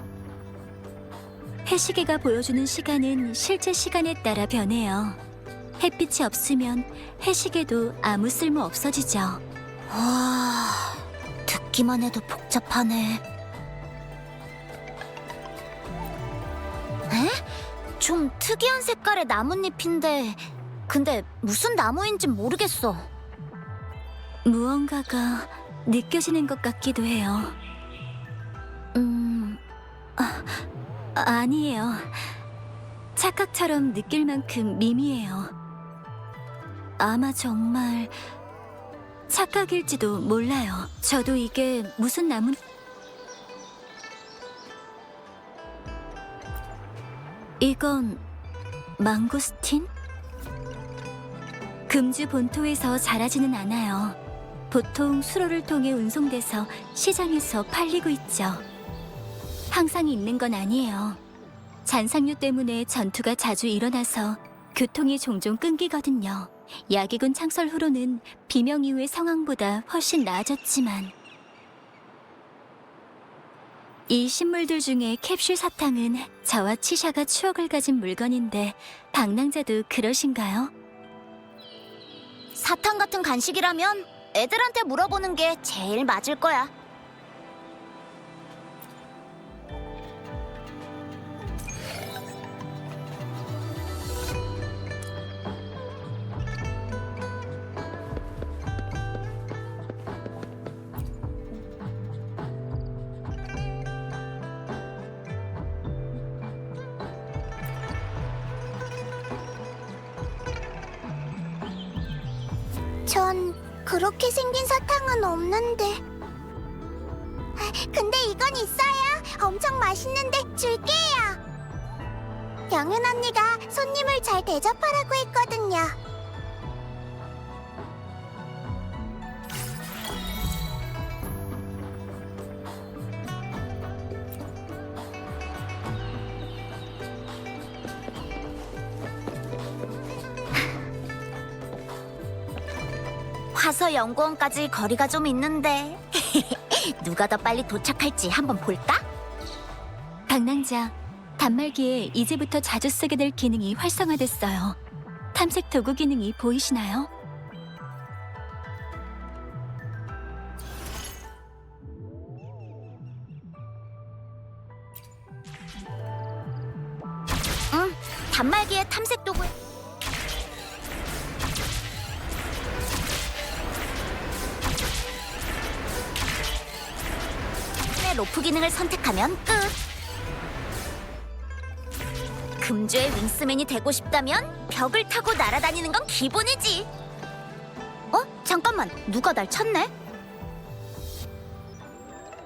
해시계가 보여주는 시간은 실제 시간에 따라 변해요. 햇빛이 없으면 해시계도 아무 쓸모 없어지죠. 와, 듣기만 해도 복잡하네. 에? 좀 특이한 색깔의 나뭇잎인데, 근데 무슨 나무인진 모르겠어. 무언가가 느껴지는 것 같기도 해요. 아니에요. 착각처럼 느낄 만큼 미미해요. 아마 정말 착각일지도 몰라요. 저도 이게 무슨 나무... 이건 망고스틴? 금주 본토에서 자라지는 않아요. 보통 수로를 통해 운송돼서 시장에서 팔리고 있죠. 항상 있는 건 아니에요. 잔상류 때문에 전투가 자주 일어나서 교통이 종종 끊기거든요. 야기군 창설 후로는 비명 이후의 상황보다 훨씬 나아졌지만 이 식물들 중에 캡슐 사탕은 저와 치샤가 추억을 가진 물건인데 방랑자도 그러신가요? 사탕 같은 간식이라면 애들한테 물어보는 게 제일 맞을 거야. 전 그렇게 생긴 사탕은 없는데. 근데 이건 있어요. 엄청 맛있는데 줄게요. 영은 언니가 손님을 잘 대접하라고 했거든요. 화서 연구원까지 거리가 좀 있는데 누가 더 빨리 도착할지 한번 볼까? 방랑자, 단말기에 이제부터 자주 쓰게 될 기능이 활성화됐어요. 탐색 도구 기능이 보이시나요? 응, 단말기에 탐색 도구에 로프 기능을 선택하면 끝. 금주의 윙스맨이 되고 싶다면 벽을 타고 날아다니는 건 기본이지. 어? 잠깐만, 누가 날 찾네?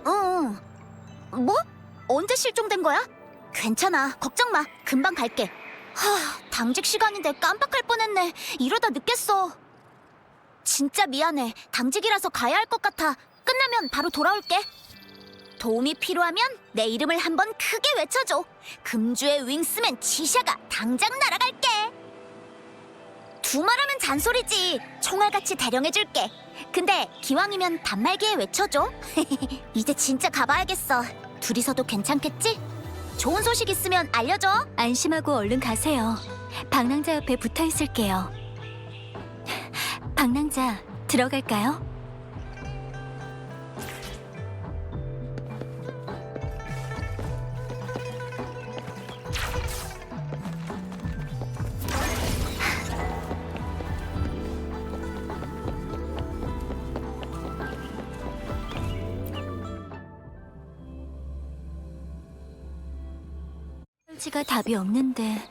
응. 뭐? 언제 실종된 거야? 괜찮아, 걱정 마. 금방 갈게. 당직 시간인데 깜빡할 뻔했네. 이러다 늦겠어. 진짜 미안해. 당직이라서 가야 할 것 같아. 끝나면 바로 돌아올게. 도움이 필요하면 내 이름을 한번 크게 외쳐줘. 금주의 윙스맨 치샤가 당장 날아갈게. 두말하면 잔소리지. 총알같이 대령해줄게. 근데 기왕이면 단말기에 외쳐줘. 이제 진짜 가봐야겠어. 둘이서도 괜찮겠지? 좋은 소식 있으면 알려줘. 안심하고 얼른 가세요. 방랑자 옆에 붙어 있을게요. 방랑자, 들어갈까요? 설지가 답이 없는데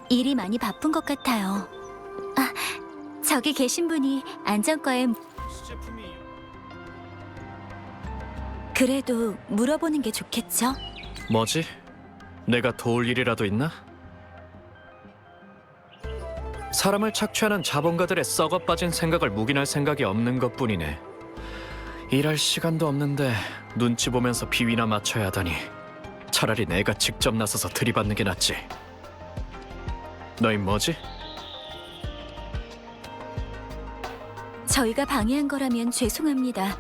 일이 많이 바쁜 것 같아요. 아, 저기 계신 분이 안전과에 그래도 물어보는 게 좋겠죠? 뭐지? 내가 도울 일이라도 있나? 사람을 착취하는 자본가들의 썩어 빠진 생각을 묵인할 생각이 없는 것뿐이네. 일할 시간도 없는데 눈치 보면서 비위나 맞춰야 하다니. 차라리 내가 직접 나서서 들이받는 게 낫지. 너희 뭐지? 저희가 방해한 거라면 죄송합니다.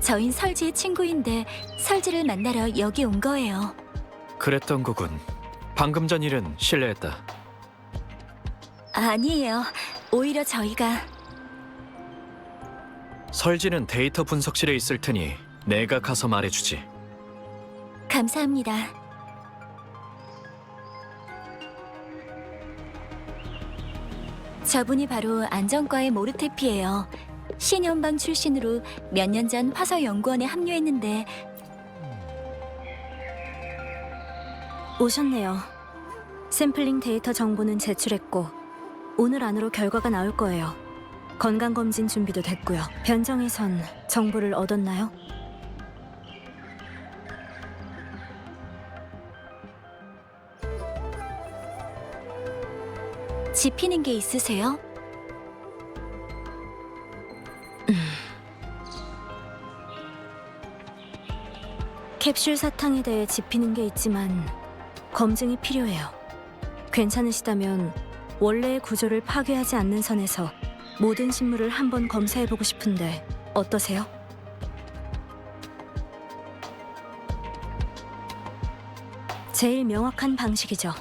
저흰 설지의 친구인데 설지를 만나러 여기 온 거예요. 그랬던 거군. 방금 전 일은 실례했다. 아니에요. 오히려 저희가 설지는 데이터 분석실에 있을 테니 내가 가서 말해주지. 감사합니다. 저분이 바로 안전과의 모르테피예요. 신연방 출신으로 몇 년 전 화서 연구원에 합류했는데 오셨네요. 샘플링 데이터 정보는 제출했고 오늘 안으로 결과가 나올 거예요. 건강검진 준비도 됐고요. 변정에선 정보를 얻었나요? 짚히는 게 있으세요? 캡슐 사탕에 대해 짚히는 게 있지만 검증이 필요해요. 괜찮으시다면 원래의 구조를 파괴하지 않는 선에서 모든 식물을 한번 검사해보고 싶은데 어떠세요? 제일 명확한 방식이죠.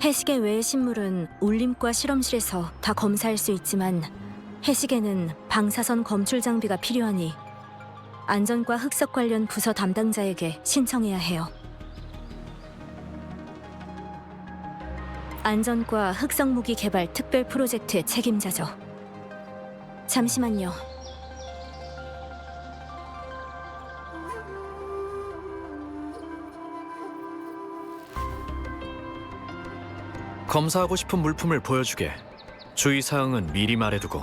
해시계 외의 식물은 울림과 실험실에서 다 검사할 수 있지만 해시계는 방사선 검출 장비가 필요하니 안전과 흑석 관련 부서 담당자에게 신청해야 해요. 안전과 흑석 무기 개발 특별 프로젝트의 책임자죠. 잠시만요. 검사하고 싶은 물품을 보여주게. 주의사항은 미리 말해두고.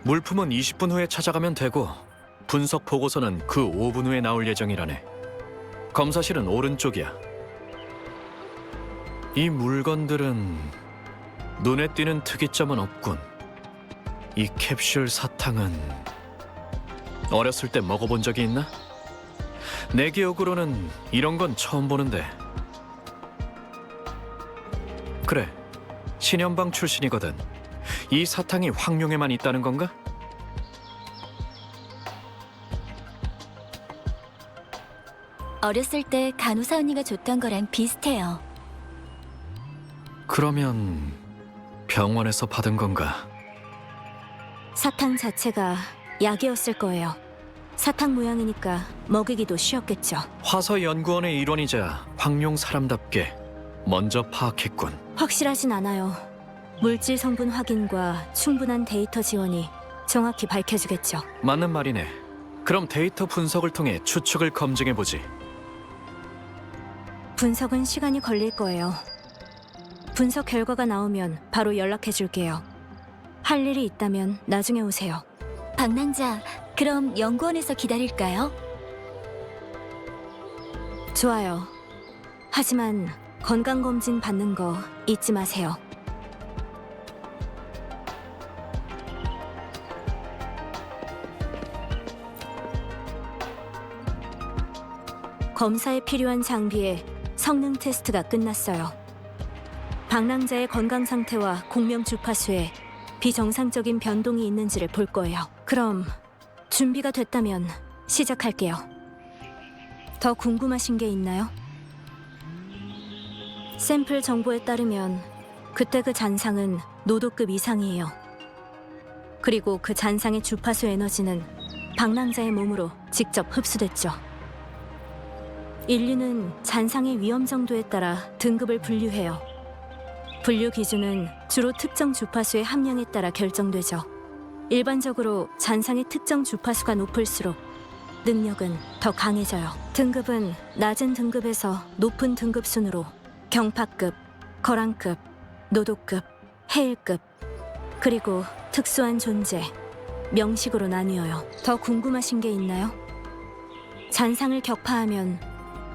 물품은 20분 후에 찾아가면 되고 분석 보고서는 그 5분 후에 나올 예정이라네. 검사실은 오른쪽이야. 이 물건들은 눈에 띄는 특이점은 없군. 이 캡슐 사탕은 어렸을 때 먹어본 적이 있나? 내 기억으로는 이런 건 처음 보는데. 그래, 신연방 출신이거든. 이 사탕이 황룡에만 있다는 건가? 어렸을 때 간호사 언니가 줬던 거랑 비슷해요. 그러면 병원에서 받은 건가? 사탕 자체가 약이었을 거예요. 사탕 모양이니까 먹이기도 쉬웠겠죠. 화서 연구원의 일원이자 황룡 사람답게 먼저 파악했군. 확실하진 않아요. 물질 성분 확인과 충분한 데이터 지원이 정확히 밝혀주겠죠. 맞는 말이네. 그럼 데이터 분석을 통해 추측을 검증해보지. 분석은 시간이 걸릴 거예요. 분석 결과가 나오면 바로 연락해줄게요. 할 일이 있다면 나중에 오세요. 방랑자, 그럼 연구원에서 기다릴까요? 좋아요. 하지만 건강검진 받는 거 잊지 마세요. 검사에 필요한 장비에 성능 테스트가 끝났어요. 방랑자의 건강 상태와 공명 주파수에 비정상적인 변동이 있는지를 볼 거예요. 그럼 준비가 됐다면 시작할게요. 더 궁금하신 게 있나요? 샘플 정보에 따르면 그때 그 잔상은 노도급 이상이에요. 그리고 그 잔상의 주파수 에너지는 방랑자의 몸으로 직접 흡수됐죠. 인류는 잔상의 위험 정도에 따라 등급을 분류해요. 분류 기준은 주로 특정 주파수의 함량에 따라 결정되죠. 일반적으로 잔상의 특정 주파수가 높을수록 능력은 더 강해져요. 등급은 낮은 등급에서 높은 등급 순으로 경파급, 거란급, 노도급, 해일급, 그리고 특수한 존재, 명식으로 나뉘어요. 더 궁금하신 게 있나요? 잔상을 격파하면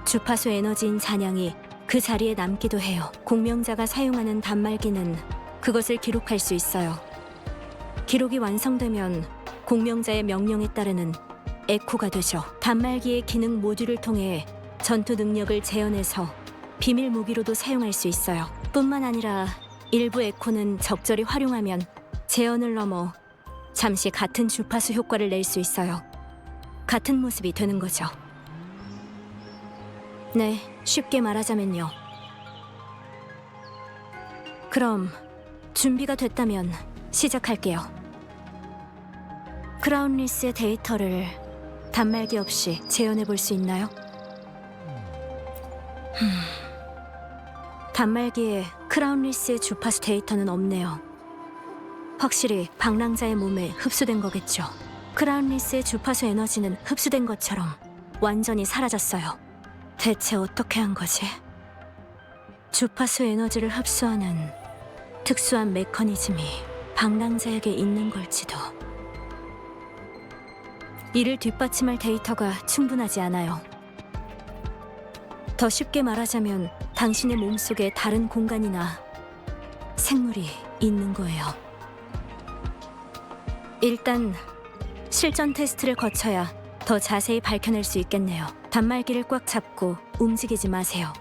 주파수 에너지인 잔향이 그 자리에 남기도 해요. 공명자가 사용하는 단말기는 그것을 기록할 수 있어요. 기록이 완성되면 공명자의 명령에 따르는 에코가 되죠. 단말기의 기능 모듈을 통해 전투 능력을 재현해서 비밀 무기로도 사용할 수 있어요. 뿐만 아니라 일부 에코는 적절히 활용하면 재현을 넘어 잠시 같은 주파수 효과를 낼 수 있어요. 같은 모습이 되는 거죠. 네, 쉽게 말하자면요. 그럼 준비가 됐다면 시작할게요. 크라운리스의 데이터를 단말기 없이 재현해 볼 수 있나요? 단말기에 크라운리스의 주파수 데이터는 없네요. 확실히 방랑자의 몸에 흡수된 거겠죠. 크라운리스의 주파수 에너지는 흡수된 것처럼 완전히 사라졌어요. 대체 어떻게 한 거지? 주파수 에너지를 흡수하는 특수한 메커니즘이 방랑자에게 있는 걸지도. 이를 뒷받침할 데이터가 충분하지 않아요. 더 쉽게 말하자면 당신의 몸속에 다른 공간이나 생물이 있는 거예요. 일단 실전 테스트를 거쳐야 더 자세히 밝혀낼 수 있겠네요. 단말기를 꽉 잡고 움직이지 마세요.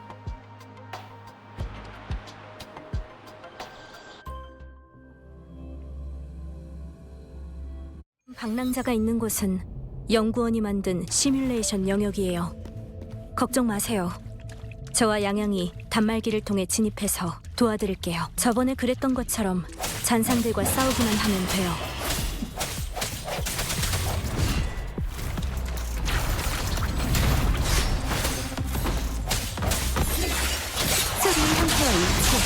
방랑자가 있는 곳은 연구원이 만든 시뮬레이션 영역이에요. 걱정 마세요. 저와 양양이 단말기를 통해 진입해서 도와드릴게요. 저번에 그랬던 것처럼 잔상들과 싸우기만 하면 돼요. 소리의 형태와 일치.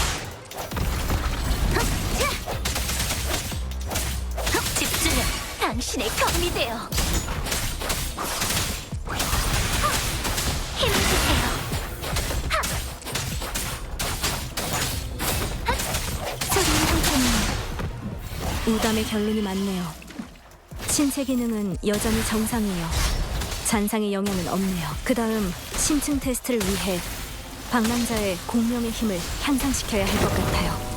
집중력, 당신의 검이 되어. 힘을 주세요. 소리의 형태는 우담의 결론이 맞네요. 신체 기능은 여전히 정상이에요. 잔상의 영향은 없네요. 그 다음 심층 테스트를 위해 방랑자의 공명의 힘을 향상시켜야 할 것 같아요.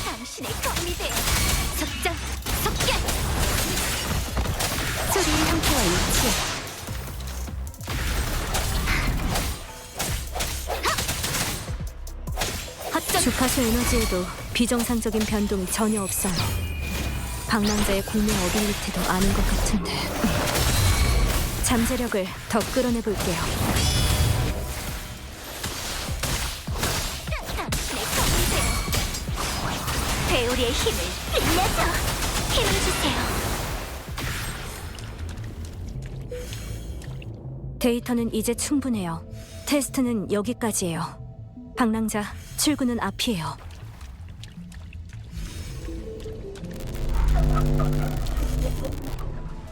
당신의 검이 되어. 속장, 속견. 소리의 형태와 일치. 주파수 에너지에도 비정상적인 변동이 전혀 없어요. 방랑자의 공명 어빌리티도 아는 것 같은데. 잠재력을 더 끌어내 볼게요. 당신의 검이 되어. 배우리의 힘을 빌려줘. 힘을 주세요. 데이터는 이제 충분해요. 테스트는 여기까지예요. 방랑자, 출구는 앞이에요.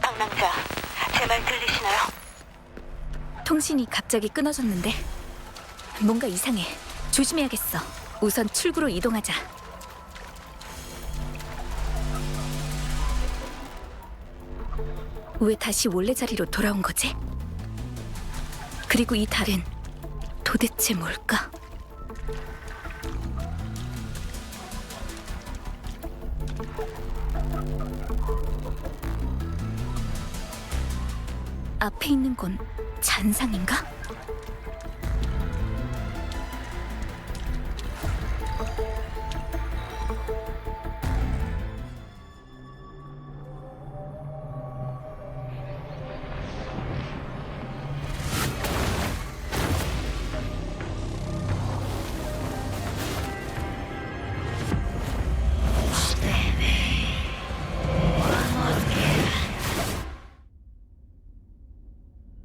방랑자, 제 말 들리시나요? 통신이 갑자기 끊어졌는데 뭔가 이상해. 조심해야겠어. 우선 출구로 이동하자. 왜 다시 원래 자리로 돌아온 거지? 그리고 이 달은 도대체 뭘까? 앞에 있는 건 잔상인가?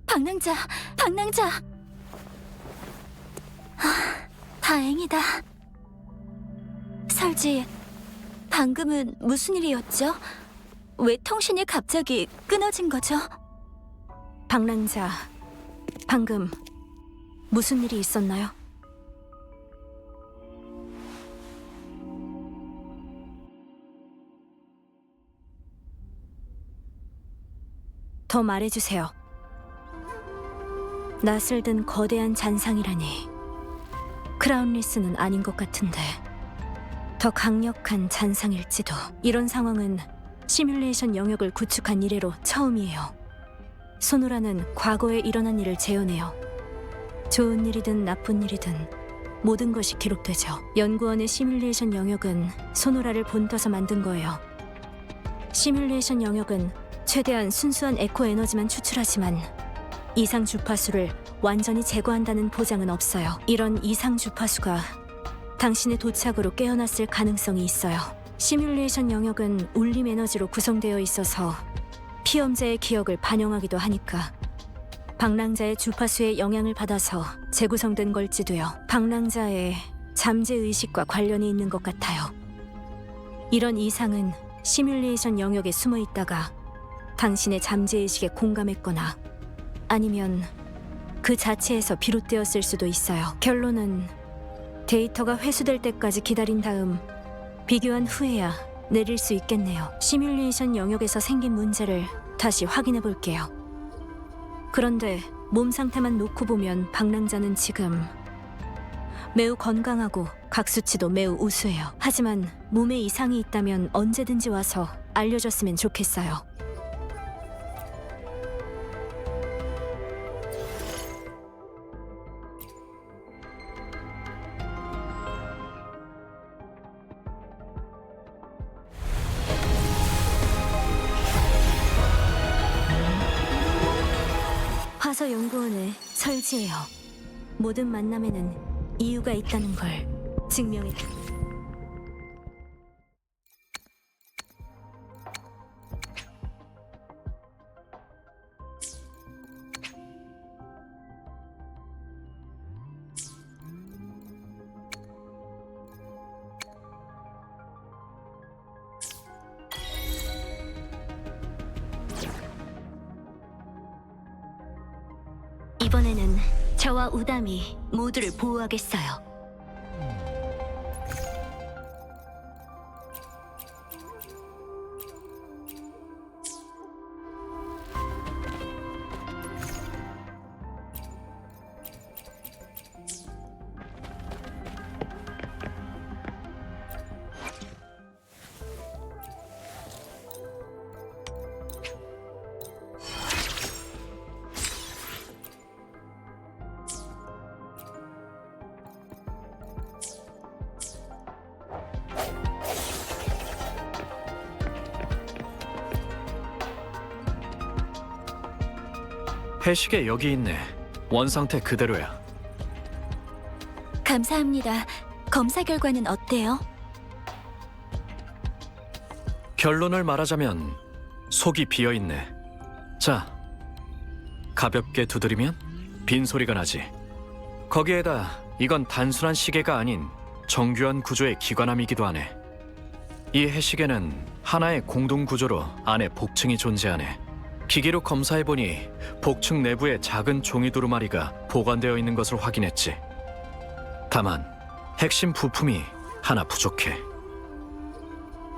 방랑자, 방랑자. 다행이다. 설지, 방금은 무슨 일이었죠? 왜 통신이 갑자기 끊어진 거죠? 방랑자, 방금 무슨 일이 있었나요? 더 말해주세요. 낯을 든 거대한 잔상이라니. 크라운리스는 아닌 것 같은데 더 강력한 잔상일지도. 이런 상황은 시뮬레이션 영역을 구축한 이래로 처음이에요. 소노라는 과거에 일어난 일을 재현해요. 좋은 일이든 나쁜 일이든 모든 것이 기록되죠. 연구원의 시뮬레이션 영역은 소노라를 본떠서 만든 거예요. 시뮬레이션 영역은 최대한 순수한 에코 에너지만 추출하지만 이상 주파수를 완전히 제거한다는 보장은 없어요. 이런 이상 주파수가 당신의 도착으로 깨어났을 가능성이 있어요. 시뮬레이션 영역은 울림 에너지로 구성되어 있어서 피험자의 기억을 반영하기도 하니까 방랑자의 주파수에 영향을 받아서 재구성된 걸지도요. 방랑자의 잠재 의식과 관련이 있는 것 같아요. 이런 이상은 시뮬레이션 영역에 숨어 있다가 당신의 잠재 의식에 공감했거나 아니면 그 자체에서 비롯되었을 수도 있어요. 결론은 데이터가 회수될 때까지 기다린 다음 비교한 후에야 내릴 수 있겠네요. 시뮬레이션 영역에서 생긴 문제를 다시 확인해 볼게요. 그런데 몸 상태만 놓고 보면 방랑자는 지금 매우 건강하고 각 수치도 매우 우수해요. 하지만 몸에 이상이 있다면 언제든지 와서 알려줬으면 좋겠어요. 화서 연구원을 설치해요. 모든 만남에는 이유가 있다는 걸 증명해. 이번에는 저와 우담이 모두를 보호하겠어요. 해시계 여기 있네. 원상태 그대로야. 감사합니다. 검사 결과는 어때요? 결론을 말하자면 속이 비어있네. 자, 가볍게 두드리면 빈소리가 나지. 거기에다 이건 단순한 시계가 아닌 정교한 구조의 기관함이기도 하네. 이 해시계는 하나의 공동 구조로 안에 복층이 존재하네. 기계로 검사해보니 복층 내부에 작은 종이 두루마리가 보관되어 있는 것을 확인했지. 다만 핵심 부품이 하나 부족해.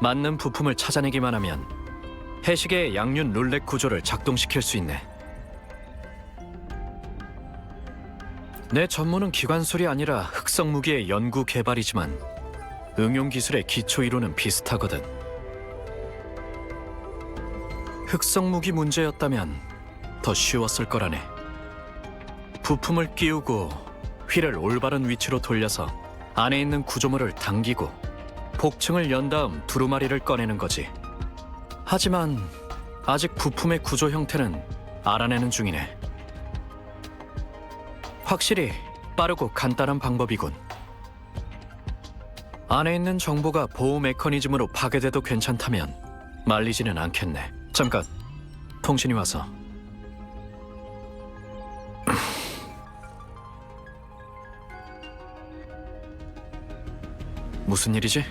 맞는 부품을 찾아내기만 하면 해시계의 양륜 룰렛 구조를 작동시킬 수 있네. 내 전문은 기관술이 아니라 흑성 무기의 연구 개발이지만 응용 기술의 기초 이론은 비슷하거든. 흑성 무기 문제였다면 더 쉬웠을 거라네. 부품을 끼우고 휠을 올바른 위치로 돌려서 안에 있는 구조물을 당기고 복층을 연 다음 두루마리를 꺼내는 거지. 하지만 아직 부품의 구조 형태는 알아내는 중이네. 확실히 빠르고 간단한 방법이군. 안에 있는 정보가 보호 메커니즘으로 파괴돼도 괜찮다면 말리지는 않겠네. 잠깐, 통신이 와서. 무슨 일이지?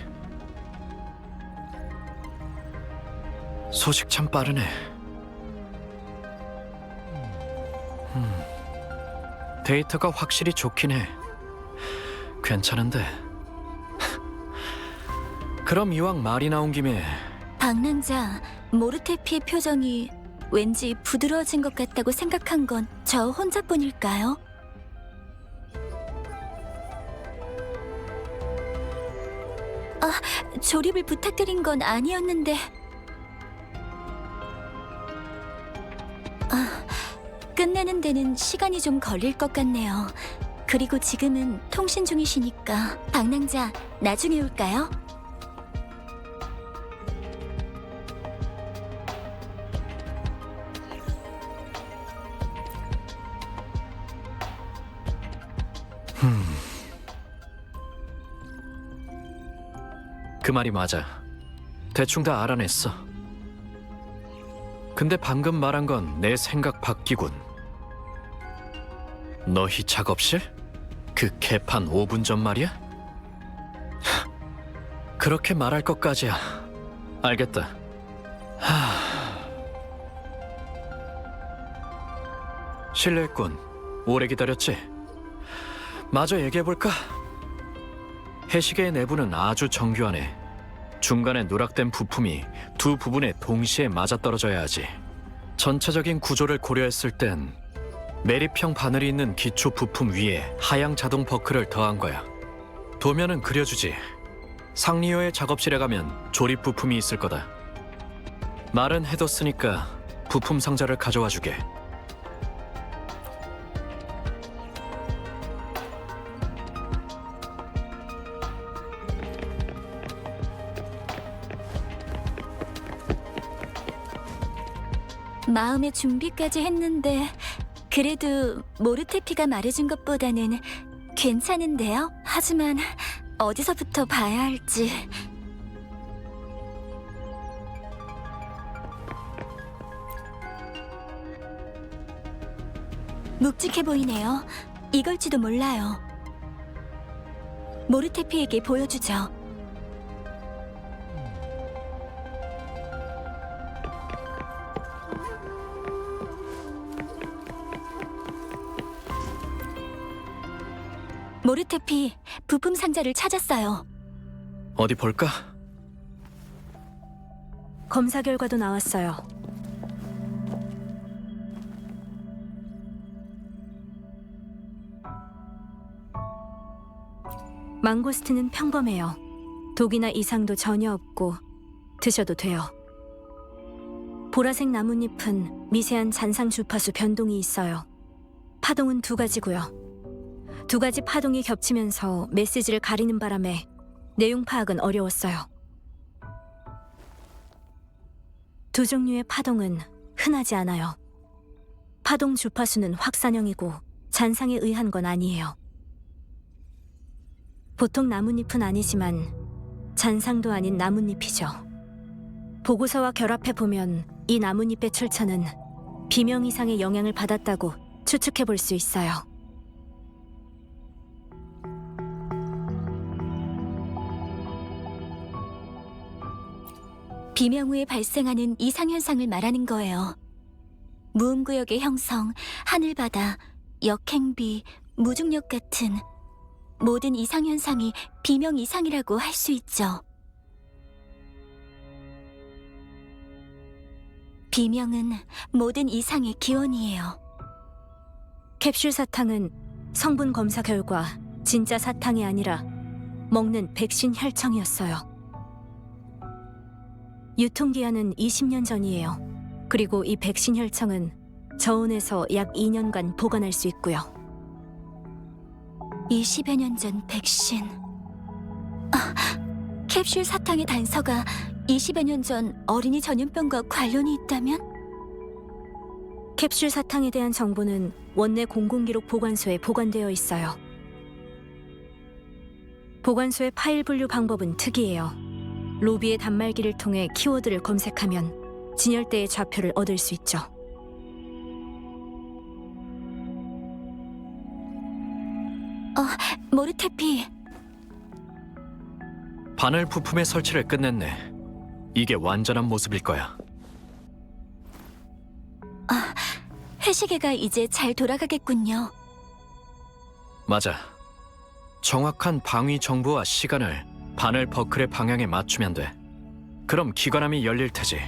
소식 참 빠르네. 데이터가 확실히 좋긴 해. 괜찮은데. 그럼 이왕 말이 나온 김에 방랑자 모르테피의 표정이 왠지 부드러워진 것 같다고 생각한 건 저 혼자뿐일까요? 아, 조립을 부탁드린 건 아니었는데. 끝내는 데는 시간이 좀 걸릴 것 같네요. 그리고 지금은 통신 중이시니까 방랑자 나중에 올까요? 그 말이 맞아. 대충 다 알아냈어. 근데 방금 말한 건 내 생각 바뀌군. 너희 작업실? 그 개판 5분 전 말이야? 그렇게 말할 것까지야. 알겠다. 실례했군. 오래 기다렸지? 마저 얘기해볼까? 해시계의 내부는 아주 정교하네. 중간에 누락된 부품이 두 부분에 동시에 맞아떨어져야 하지. 전체적인 구조를 고려했을 땐 매립형 바늘이 있는 기초 부품 위에 하향 자동 버클을 더한 거야. 도면은 그려주지. 상리호의 작업실에 가면 조립 부품이 있을 거다. 말은 해뒀으니까 부품 상자를 가져와 주게. 마음의 준비까지 했는데 그래도 모르테피가 말해준 것보다는 괜찮은데요? 하지만 어디서부터 봐야 할지... 묵직해 보이네요. 이걸지도 몰라요. 모르테피에게 보여주죠. 모르테피, 부품 상자를 찾았어요. 어디 볼까? 검사 결과도 나왔어요. 망고스틴은 평범해요. 독이나 이상도 전혀 없고 드셔도 돼요. 보라색 나뭇잎은 미세한 잔상 주파수 변동이 있어요. 파동은 2가지고요. 2가지 파동이 겹치면서 메시지를 가리는 바람에 내용 파악은 어려웠어요. 2 종류의 파동은 흔하지 않아요. 파동 주파수는 확산형이고 잔상에 의한 건 아니에요. 보통 나뭇잎은 아니지만 잔상도 아닌 나뭇잎이죠. 보고서와 결합해보면 이 나뭇잎의 출처는 비명 이상의 영향을 받았다고 추측해 볼 수 있어요. 비명 후에 발생하는 이상현상을 말하는 거예요. 무음구역의 형성, 하늘바다, 역행비, 무중력 같은 모든 이상현상이 비명 이상이라고 할 수 있죠. 비명은 모든 이상의 기원이에요. 캡슐 사탕은 성분 검사 결과 진짜 사탕이 아니라 먹는 백신 혈청이었어요. 유통기한은 20년 전이에요. 그리고 이 백신 혈청은 저온에서 약 2년간 보관할 수 있고요. 20여 년 전 백신... 캡슐 사탕의 단서가 20여 년 전 어린이 전염병과 관련이 있다면? 캡슐 사탕에 대한 정보는 원내 공공기록 보관소에 보관되어 있어요. 보관소의 파일 분류 방법은 특이해요. 로비의 단말기를 통해 키워드를 검색하면 진열대의 좌표를 얻을 수 있죠. 모르테피, 바늘 부품의 설치를 끝냈네. 이게 완전한 모습일 거야. 해시계가 이제 잘 돌아가겠군요. 맞아. 정확한 방위 정보와 시간을 바늘 버클의 방향에 맞추면 돼. 그럼 기관함이 열릴 테지.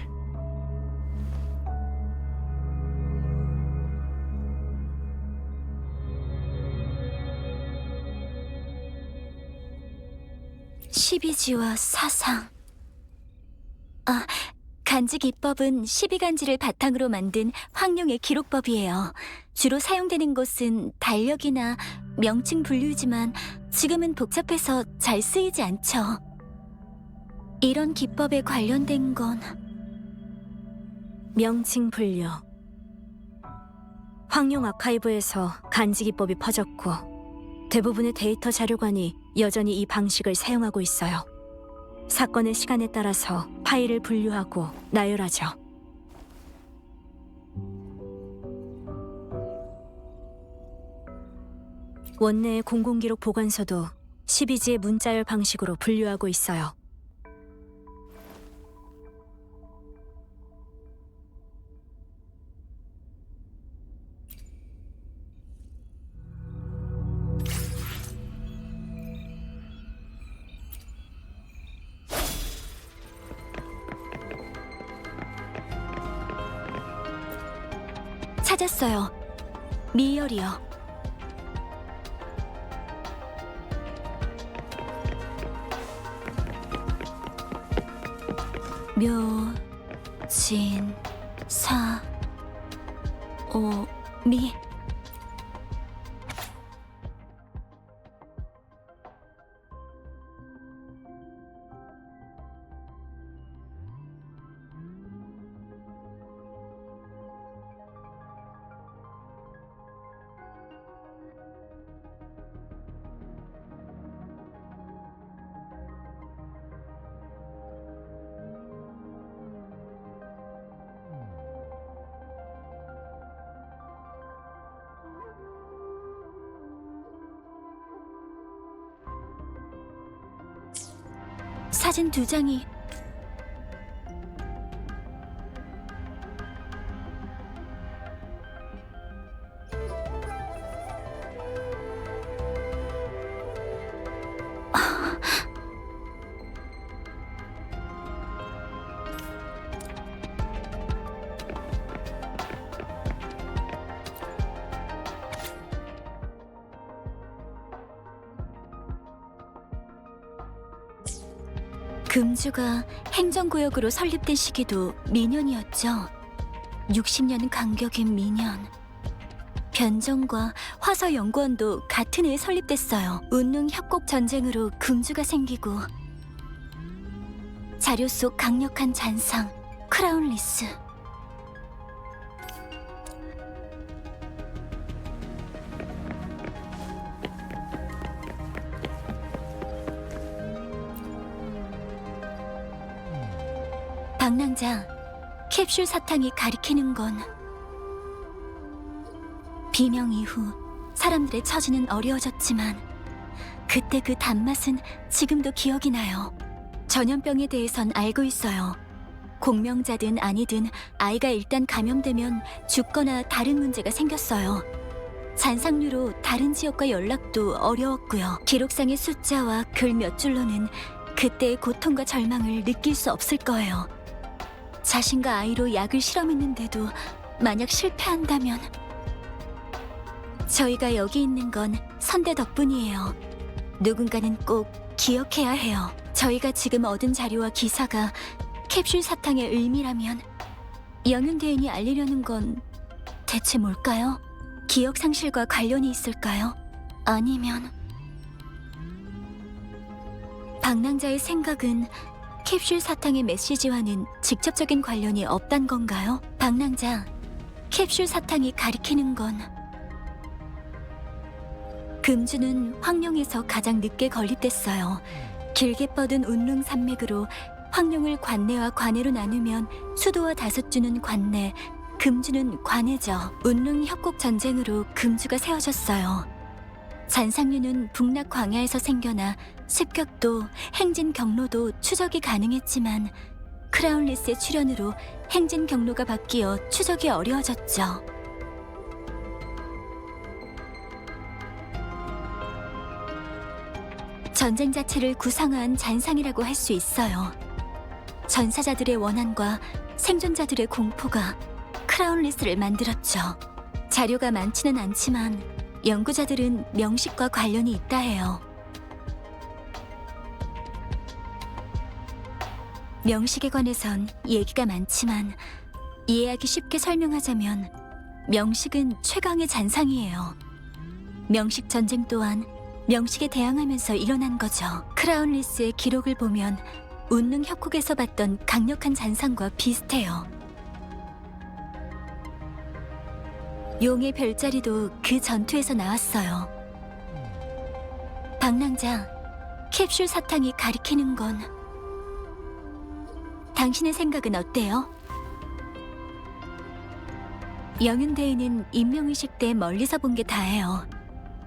십이지와 사상. 간지 기법은 12간지를 바탕으로 만든 황룡의 기록법이에요. 주로 사용되는 것은 달력이나 명칭 분류지만 지금은 복잡해서 잘 쓰이지 않죠. 이런 기법에 관련된 건 명칭 분류. 황룡 아카이브에서 간지 기법이 퍼졌고 대부분의 데이터 자료관이 여전히 이 방식을 사용하고 있어요. 사건의 시간에 따라서 파일을 분류하고 나열하죠. 원내의 공공기록 보관소도 12지의 문자열 방식으로 분류하고 있어요. 찾았어요. 미열이요. 묘, 진, 사, 오, 미. 사진 2장이 금주가 행정구역으로 설립된 시기도 미년이었죠. 60년 간격인 미년. 변정과 화서연구원도 같은 해에 설립됐어요. 운릉 협곡 전쟁으로 금주가 생기고 자료 속 강력한 잔상 크라운 리스. 방랑자, 캡슐 사탕이 가리키는 건 비명 이후 사람들의 처지는 어려워졌지만 그때 그 단맛은 지금도 기억이 나요. 전염병에 대해선 알고 있어요. 공명자든 아니든 아이가 일단 감염되면 죽거나 다른 문제가 생겼어요. 잔상류로 다른 지역과 연락도 어려웠고요. 기록상의 숫자와 글 몇 줄로는 그때의 고통과 절망을 느낄 수 없을 거예요. 자신과 아이로 약을 실험했는데도 만약 실패한다면 저희가 여기 있는 건 선대 덕분이에요. 누군가는 꼭 기억해야 해요. 저희가 지금 얻은 자료와 기사가 캡슐 사탕의 의미라면 영윤대인이 알리려는 건 대체 뭘까요? 기억 상실과 관련이 있을까요? 아니면 방랑자의 생각은 캡슐 사탕의 메시지와는 직접적인 관련이 없단 건가요? 방랑자, 캡슐 사탕이 가리키는 건 금주는 황룡에서 가장 늦게 건립됐어요. 길게 뻗은 운릉 산맥으로 황룡을 관내와 관해로 나누면 수도와 다섯주는 관내, 금주는 관해죠. 운릉 협곡 전쟁으로 금주가 세워졌어요. 잔상류는 북락 광야에서 생겨나 습격도, 행진 경로도 추적이 가능했지만 크라운리스의 출현으로 행진 경로가 바뀌어 추적이 어려워졌죠. 전쟁 자체를 구상한 잔상이라고 할 수 있어요. 전사자들의 원한과 생존자들의 공포가 크라운리스를 만들었죠. 자료가 많지는 않지만 연구자들은 명식과 관련이 있다 해요. 명식에 관해선 얘기가 많지만 이해하기 쉽게 설명하자면 명식은 최강의 잔상이에요. 명식 전쟁 또한 명식에 대항하면서 일어난 거죠. 크라운리스의 기록을 보면 운릉 협곡에서 봤던 강력한 잔상과 비슷해요. 용의 별자리도 그 전투에서 나왔어요. 방랑자, 캡슐 사탕이 가리키는 건 당신의 생각은 어때요? 영윤대인은 인명의식 때 멀리서 본 게 다예요.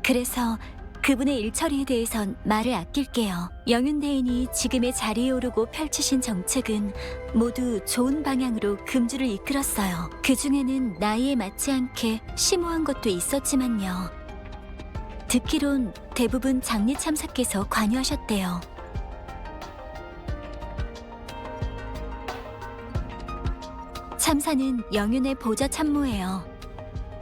그래서 그분의 일처리에 대해선 말을 아낄게요. 영윤대인이 지금의 자리에 오르고 펼치신 정책은 모두 좋은 방향으로 금주를 이끌었어요. 그 중에는 나이에 맞지 않게 심오한 것도 있었지만요. 듣기론 대부분 장례 참사께서 관여하셨대요. 참사는 영윤의 보좌 참모예요.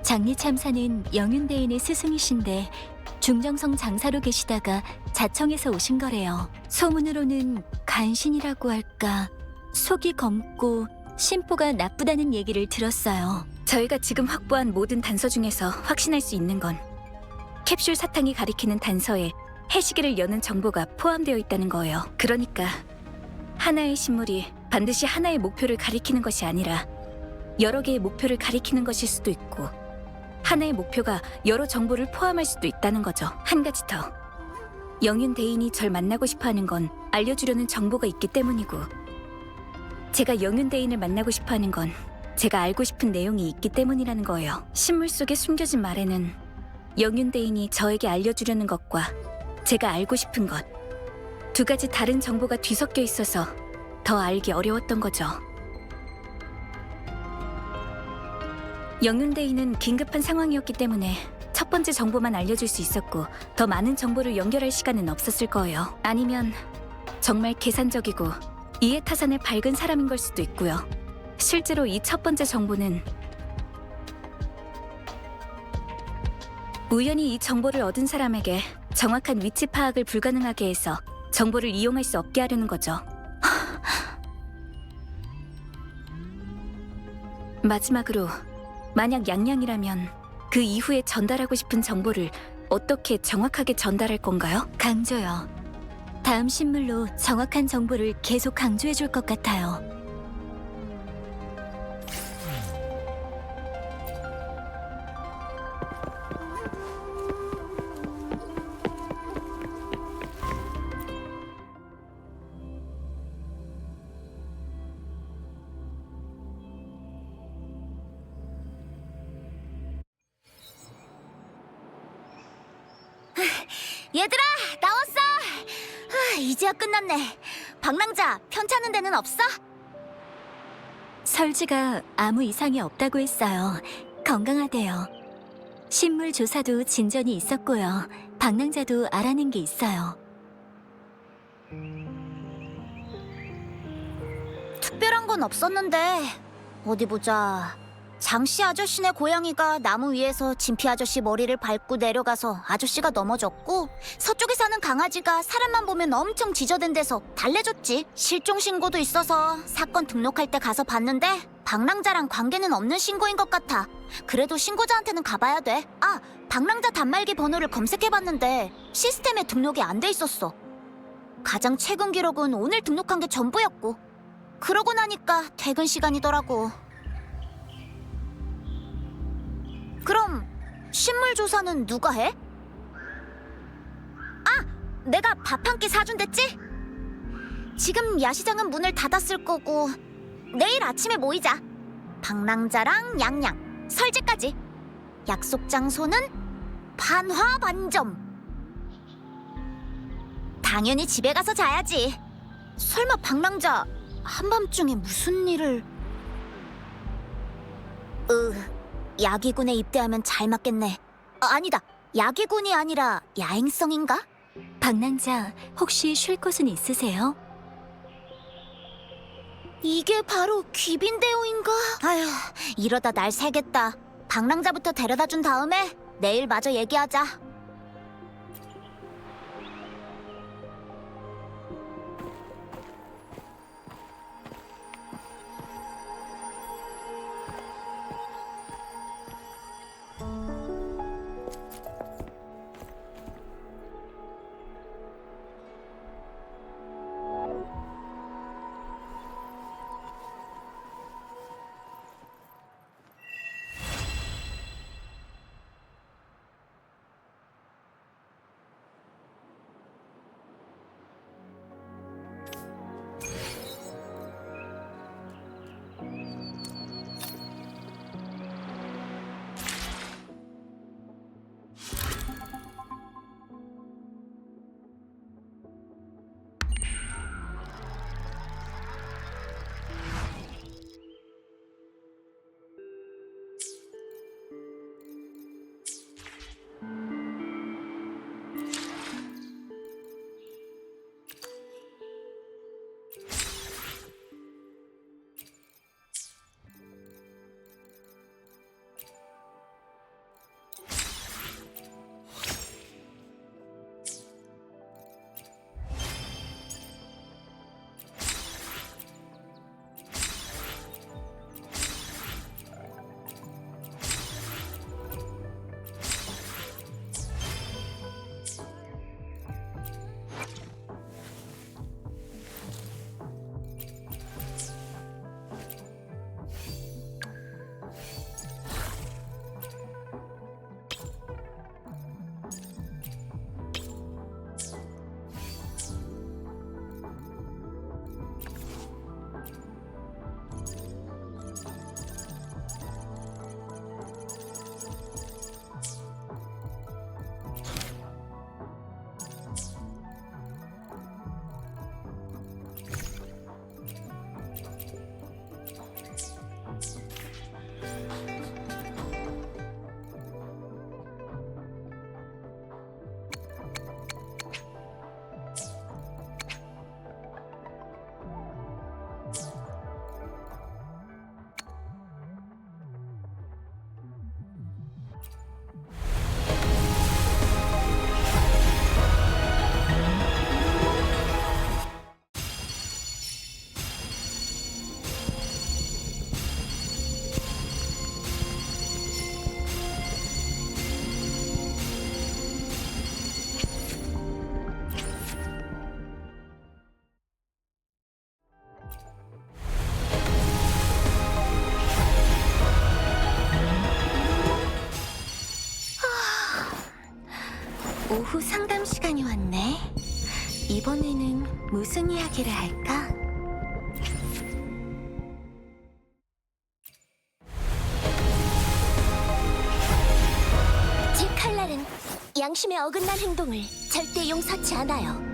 장리 참사는 영윤대인의 스승이신데 중정성 장사로 계시다가 자청해서 오신 거래요. 소문으로는 간신이라고 할까 속이 검고 심보가 나쁘다는 얘기를 들었어요. 저희가 지금 확보한 모든 단서 중에서 확신할 수 있는 건 캡슐 사탕이 가리키는 단서에 해시계를 여는 정보가 포함되어 있다는 거예요. 그러니까 하나의 신물이 반드시 하나의 목표를 가리키는 것이 아니라 여러 개의 목표를 가리키는 것일 수도 있고 하나의 목표가 여러 정보를 포함할 수도 있다는 거죠. 한 가지 더. 영윤 대인이 절 만나고 싶어하는 건 알려주려는 정보가 있기 때문이고 제가 영윤 대인을 만나고 싶어하는 건 제가 알고 싶은 내용이 있기 때문이라는 거예요. 신물 속에 숨겨진 말에는 영윤 대인이 저에게 알려주려는 것과 제가 알고 싶은 것 두 가지 다른 정보가 뒤섞여 있어서 더 알기 어려웠던 거죠. 영윤대인은 긴급한 상황이었기 때문에 첫 번째 정보만 알려줄 수 있었고 더 많은 정보를 연결할 시간은 없었을 거예요. 아니면 정말 계산적이고 이해타산에 밝은 사람인 걸 수도 있고요. 실제로 이 첫 번째 정보는 우연히 이 정보를 얻은 사람에게 정확한 위치 파악을 불가능하게 해서 정보를 이용할 수 없게 하려는 거죠. 마지막으로 만약 양양이라면 그 이후에 전달하고 싶은 정보를 어떻게 정확하게 전달할 건가요? 강조요. 다음 신물로 정확한 정보를 계속 강조해 줄 것 같아요. 얘들아, 나왔어! 이제야 끝났네. 방랑자, 편찮은 데는 없어? 설지가 아무 이상이 없다고 했어요. 건강하대요. 신물 조사도 진전이 있었고요. 방랑자도 알아낸 게 있어요. 특별한 건 없었는데 어디 보자. 장씨 아저씨네 고양이가 나무 위에서 진피 아저씨 머리를 밟고 내려가서 아저씨가 넘어졌고 서쪽에 사는 강아지가 사람만 보면 엄청 지저댄 데서 달래줬지. 실종 신고도 있어서 사건 등록할 때 가서 봤는데 방랑자랑 관계는 없는 신고인 것 같아. 그래도 신고자한테는 가봐야 돼. 아, 방랑자 단말기 번호를 검색해봤는데 시스템에 등록이 안 돼 있었어. 가장 최근 기록은 오늘 등록한 게 전부였고 그러고 나니까 퇴근 시간이더라고. 그럼 신물 조사는 누가 해? 아! 내가 밥 한 끼 사준댔지? 지금 야시장은 문을 닫았을 거고 내일 아침에 모이자. 방랑자랑 양양, 설지까지. 약속 장소는 반화반점. 당연히 집에 가서 자야지. 설마 방랑자 한밤중에 무슨 일을... 야기군에 입대하면 잘 맞겠네. 아니다. 야기군이 아니라 야행성인가? 방랑자, 혹시 쉴 곳은 있으세요? 이게 바로 귀빈대오인가? 아휴, 이러다 날 새겠다. 방랑자부터 데려다 준 다음에 내일 마저 얘기하자. 오후 상담 시간이 왔네. 이번에는 무슨 이야기를 할까? 제 칼날은 양심에 어긋난 행동을 절대 용서치 않아요.